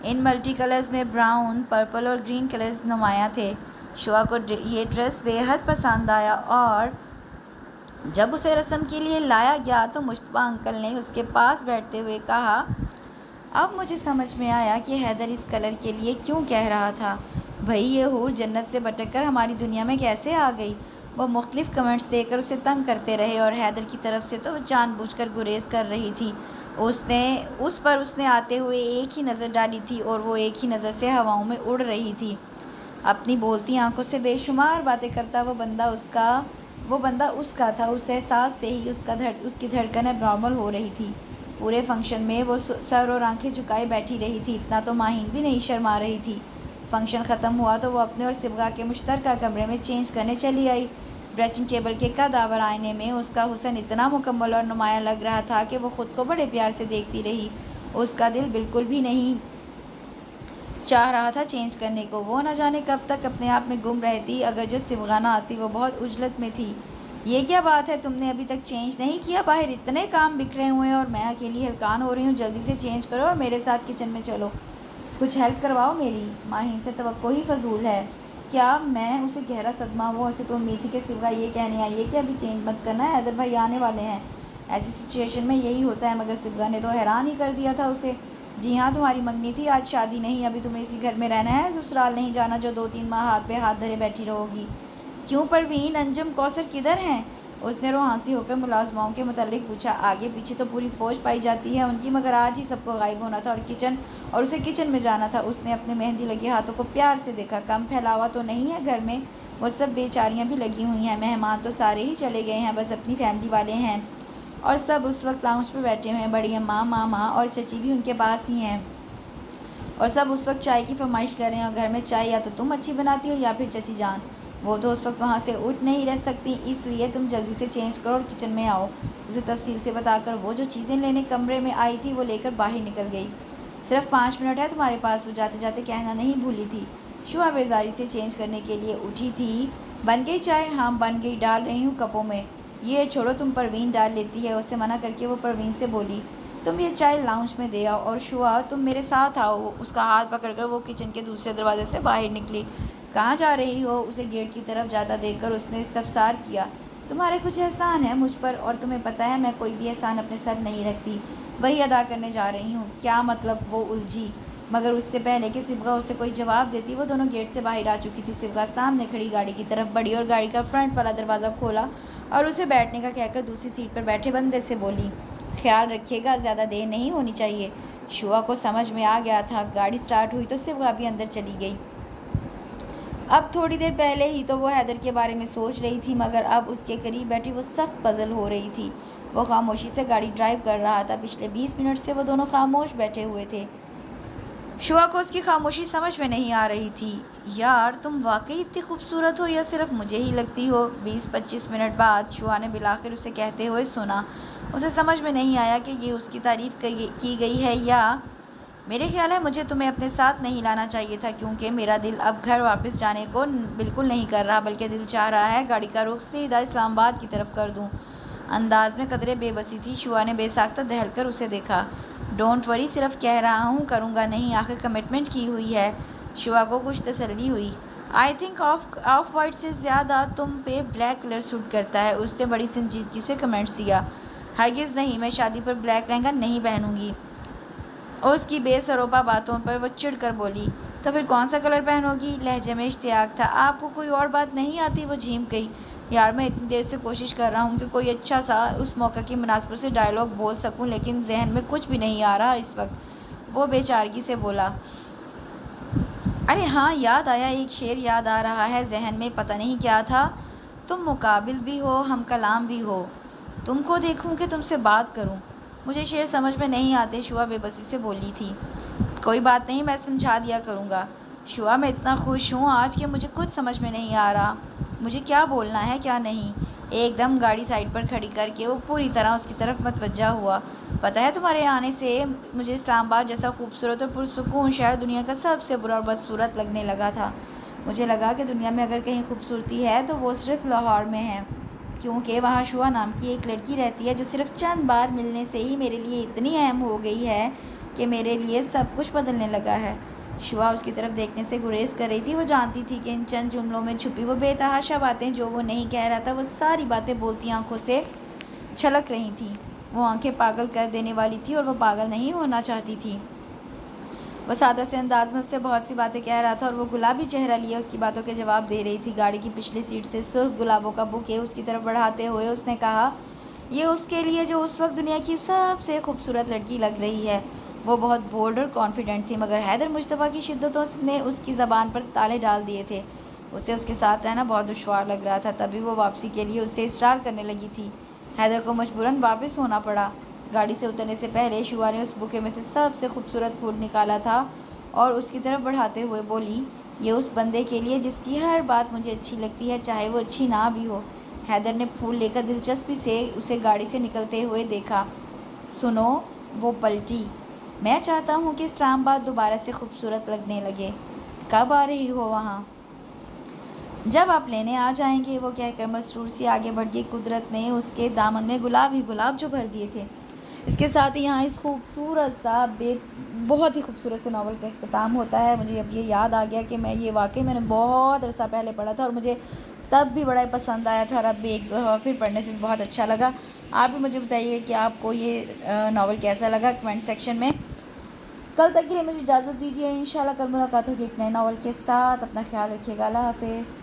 Speaker 1: ان ملٹی کلرز میں براؤن، پرپل اور گرین کلرز نمایاں تھے۔ شعا کو یہ ڈریس بے حد پسند آیا، اور جب اسے رسم کے لیے لایا گیا تو مشتبہ انکل نے اس کے پاس بیٹھتے ہوئے کہا، اب مجھے سمجھ میں آیا کہ حیدر اس کلر کے لیے کیوں کہہ رہا تھا۔ بھئی یہ حور جنت سے بھٹک کر ہماری دنیا میں کیسے آ گئی؟ وہ مختلف کمنٹس دے کر اسے تنگ کرتے رہے، اور حیدر کی طرف سے تو وہ جان بوجھ کر گریز کر رہی تھی۔ اس پر آتے ہوئے ایک ہی نظر ڈالی تھی، اور وہ ایک ہی نظر سے ہواؤں میں اڑ رہی تھی۔ اپنی بولتی آنکھوں سے بے شمار باتیں کرتا وہ بندہ اس کا تھا۔ اس احساس سے ہی اس کی دھڑکن اب نارمل ہو رہی تھی۔ پورے فنکشن میں وہ سر اور آنکھیں جھکائے بیٹھی رہی تھی، اتنا تو ماہین بھی نہیں شرما رہی تھی۔ فنکشن ختم ہوا تو وہ اپنے اور صبغہ کے مشترکہ کمرے میں چینج کرنے چلی آئی۔ ڈریسنگ ٹیبل کے قدآور آئینے میں اس کا حسن اتنا مکمل اور نمایاں لگ رہا تھا کہ وہ خود کو بڑے پیار سے دیکھتی رہی۔ اس کا دل بالکل بھی نہیں چاہ رہا تھا چینج کرنے کو۔ وہ نہ جانے کب تک اپنے آپ میں گم رہتی، اگر جو صبغہ نہ آتی۔ وہ بہت عجلت میں تھی۔ یہ کیا بات ہے، تم نے ابھی تک چینج نہیں کیا؟ باہر اتنے کام بکھرے ہوئے ہیں اور میں اکیلی ہلکان ہو رہی ہوں۔ جلدی سے چینج کرو اور میرے ساتھ کچن میں چلو، کچھ ہیلپ کرواؤ میری۔ ماہین سے توقع ہی فضول ہے کیا؟ میں اسے گہرا صدمہ ہوا۔ اسے تو امید تھی کہ صبغہ یہ کہنے آئی ہے کہ ابھی چینج مت کرنا ہے، حیدر بھائی آنے والے ہیں۔ ایسی سچویشن میں یہی ہوتا ہے، مگر صبغہ نے تو حیران ہی کر دیا تھا اسے۔ جی ہاں، تمہاری منگنی تھی، آج شادی نہیں، ابھی تمہیں اسی گھر میں رہنا ہے، سسرال نہیں جانا جو 2-3 ماہ ہاتھ پہ ہاتھ دھرے بیٹھی رہو گی۔ کیوں پروین، انجم، کوثر کدھر ہیں؟ اس نے روحانسی ہو کر ملازماؤں کے متعلق پوچھا۔ آگے پیچھے تو پوری فوج پائی جاتی ہے ان کی، مگر آج ہی سب کو غائب ہونا تھا اور اسے کچن میں جانا تھا۔ اس نے اپنے مہندی لگے ہاتھوں کو پیار سے دیکھا۔ کم پھیلاوا تو نہیں ہے گھر میں؟ وہ سب بیچاریاں بھی لگی ہوئی ہیں، مہمان تو سارے ہی چلے گئے ہیں، بس اپنی فیملی والے ہیں، اور سب اس وقت لاؤنج پہ بیٹھے ہوئے ہیں۔ بڑی اماں، ماما اور چچی بھی ان کے پاس ہی ہیں، اور سب اس وقت چائے کی فرمائش کر رہے ہیں، اور گھر میں چائے یا تو تم اچھی بناتی ہو یا پھر چچی جان، وہ تو اس وقت وہاں سے اٹھ نہیں رہ سکتی، اس لیے تم جلدی سے چینج کرو اور کچن میں آؤ۔ اسے تفصیل سے بتا کر وہ جو چیزیں لینے کمرے میں آئی تھی وہ لے کر باہر نکل گئی۔ صرف 5 منٹ ہے تمہارے پاس، وہ جاتے جاتے کہنا نہیں بھولی تھی۔ شعا بیزاری سے چینج کرنے کے لیے اٹھی تھی۔ بن گئی چائے؟ ہاں بن گئی، ڈال رہی ہوں کپوں میں۔ یہ چھوڑو، تم پروین ڈال لیتی ہے، اسے منع کر کے وہ پروین سے بولی، تم یہ چائے لاؤنج میں دے آؤ، اور شعا تم میرے ساتھ آؤ۔ اس کا ہاتھ پکڑ کر وہ کچن کے دوسرے دروازے سے باہر نکلی۔ کہاں جا رہی ہو؟ اسے گیٹ کی طرف جاتا دیکھ کر اس نے استفسار کیا۔ تمہارے کچھ احسان ہے مجھ پر، اور تمہیں پتہ ہے میں کوئی بھی احسان اپنے سر نہیں رکھتی، وہی ادا کرنے جا رہی ہوں۔ کیا مطلب؟ وہ الجھی، مگر اس سے پہلے کہ صبغہ اسے کوئی جواب دیتی وہ دونوں گیٹ سے باہر آ چکی تھی۔ صبغہ سامنے کھڑی گاڑی کی طرف بڑھی اور گاڑی کا فرنٹ والا دروازہ کھولا اور اسے بیٹھنے کا کہہ کر دوسری سیٹ پر بیٹھے بندے سے بولی، خیال رکھیے گا، زیادہ دیر نہیں ہونی چاہیے۔ شعا کو سمجھ میں آ گیا تھا۔ گاڑی سٹارٹ ہوئی تو صبغہ بھی اندر چلی گئی۔ اب تھوڑی دیر پہلے ہی تو وہ حیدر کے بارے میں سوچ رہی تھی، مگر اب اس کے قریب بیٹھی وہ سخت پزل ہو رہی تھی۔ وہ خاموشی سے گاڑی ڈرائیو کر رہا تھا۔ پچھلے 20 منٹ سے وہ دونوں خاموش بیٹھے ہوئے تھے۔ شعا کو اس کی خاموشی سمجھ میں نہیں آ رہی تھی۔ یار تم واقعی اتنی خوبصورت ہو یا صرف مجھے ہی لگتی ہو؟ 20-25 منٹ بعد شعا نے بالآخر اسے کہتے ہوئے سنا۔ اسے سمجھ میں نہیں آیا کہ یہ اس کی تعریف کی گئی ہے یا میرے خیال ہے مجھے تمہیں اپنے ساتھ نہیں لانا چاہیے تھا، کیونکہ میرا دل اب گھر واپس جانے کو بالکل نہیں کر رہا، بلکہ دل چاہ رہا ہے گاڑی کا رخ سیدھا اسلام آباد کی طرف کر دوں۔ انداز میں قدرے بے بسی تھی۔ شعا نے بے ساختہ دہل کر اسے دیکھا۔ ڈونٹ وری، صرف کہہ رہا ہوں، کروں گا نہیں، آخر کمٹمنٹ کی ہوئی ہے۔ شعا کو کچھ تسلی ہوئی۔ آئی تھنک آف وائٹ سے زیادہ تم پہ بلیک کلر سوٹ کرتا ہے، اس نے بڑی سنجیدگی سے کمنٹس دیا۔ ہرگز نہیں، میں شادی پر بلیک لہنگا نہیں پہنوں گی۔ اس کی بے سروپا باتوں پر وہ چڑھ کر بولی، تو پھر کون سا کلر پہنو گی؟ لہجے میں اشتیاق تھا۔ آپ کو کوئی اور بات نہیں آتی؟ وہ جھینک گئی۔ یار میں اتنی دیر سے کوشش کر رہا ہوں کہ کوئی اچھا سا اس موقع کی مناسبت سے ڈائلاگ بول سکوں، لیکن ذہن میں کچھ بھی نہیں آ رہا اس وقت، وہ بے چارگی سے بولا۔ ارے ہاں، یاد آیا، ایک شعر یاد آ رہا ہے ذہن میں، پتہ نہیں کیا تھا۔ تم مقابل بھی ہو، ہم کلام بھی ہو، تم کو دیکھوں کہ تم سے بات کروں۔ مجھے شعر سمجھ میں نہیں آتے، شعا بے بسی سے بولی تھی۔ کوئی بات نہیں، میں سمجھا دیا کروں گا۔ شعا میں اتنا خوش ہوں آج کہ مجھے کچھ سمجھ میں نہیں آ رہا، مجھے کیا بولنا ہے کیا نہیں۔ ایک دم گاڑی سائڈ پر کھڑی کر کے وہ پوری طرح اس کی طرف متوجہ ہوا۔ پتہ ہے تمہارے آنے سے مجھے اسلام آباد جیسا خوبصورت اور پرسکون شہر دنیا کا سب سے برا اور بدصورت لگنے لگا تھا۔ مجھے لگا کہ دنیا میں اگر کہیں خوبصورتی ہے تو وہ صرف لاہور میں ہے، کیونکہ وہاں شعا نام کی ایک لڑکی رہتی ہے جو صرف چند بار ملنے سے ہی میرے لیے اتنی اہم ہو گئی ہے کہ میرے لیے سب کچھ بدلنے لگا ہے۔ شعا اس کی طرف دیکھنے سے گریز کر رہی تھی۔ وہ جانتی تھی کہ ان چند جملوں میں چھپی وہ بے تحاشا باتیں جو وہ نہیں کہہ رہا تھا، وہ ساری باتیں بولتی آنکھوں سے چھلک رہی تھیں۔ وہ آنکھیں پاگل کر دینے والی تھی اور وہ پاگل نہیں ہونا چاہتی تھی۔ وہ سادہ سے انداز میں اس سے بہت سی باتیں کہہ رہا تھا اور وہ گلابی چہرہ لیے اس کی باتوں کے جواب دے رہی تھی۔ گاڑی کی پچھلی سیٹ سے سرخ گلابوں کا بوکے اس کی طرف بڑھاتے ہوئے اس نے کہا، یہ اس کے لیے جو اس وقت دنیا کی سب سے خوبصورت لڑکی لگ رہی ہے۔ وہ بہت بولڈ اور کانفیڈنٹ تھی، مگر حیدر مجتبیٰ کی شدتوں نے اس کی زبان پر تالے ڈال دیے تھے۔ اسے اس کے ساتھ رہنا بہت دشوار لگ رہا تھا، تبھی وہ واپسی کے لیے اس سے اصرار کرنے لگی تھی۔ حیدر کو مجبوراً واپس ہونا پڑا۔ گاڑی سے اترنے سے پہلے شعا نے اس بوکے میں سے سب سے خوبصورت پھول نکالا تھا اور اس کی طرف بڑھاتے ہوئے بولی، یہ اس بندے کے لیے جس کی ہر بات مجھے اچھی لگتی ہے، چاہے وہ اچھی نہ بھی ہو۔ حیدر نے پھول لے کر دلچسپی سے اسے گاڑی سے نکلتے ہوئے دیکھا۔ سنو، وہ پلٹی، میں چاہتا ہوں کہ اسلام آباد دوبارہ سے خوبصورت لگنے لگے۔ کب آ رہی ہو وہاں؟ جب آپ لینے آ جائیں گے، وہ کہہ کر مسرور سی آگے بڑھ گئی۔ قدرت نے اس کے دامن میں گلاب ہی گلاب جو بھر دیے تھے۔ اس کے ساتھ ہی یہاں اس بہت ہی خوبصورت سے ناول کا اختتام ہوتا ہے۔ مجھے اب یہ یاد آ گیا کہ یہ واقعی میں نے بہت عرصہ پہلے پڑھا تھا اور مجھے تب بھی بڑا پسند آیا تھا اور اب بھی ایک دفعہ پھر پڑھنے سے بھی بہت اچھا لگا۔ آپ بھی مجھے بتائیے کہ آپ کو یہ ناول کیسا لگا کمنٹ سیکشن میں۔ کل تک کے لیے مجھے اجازت دیجیے، انشاءاللہ کل ملاقات ہوگی ایک نئے ناول کے ساتھ۔ اپنا خیال رکھیے گا، اللہ حافظ۔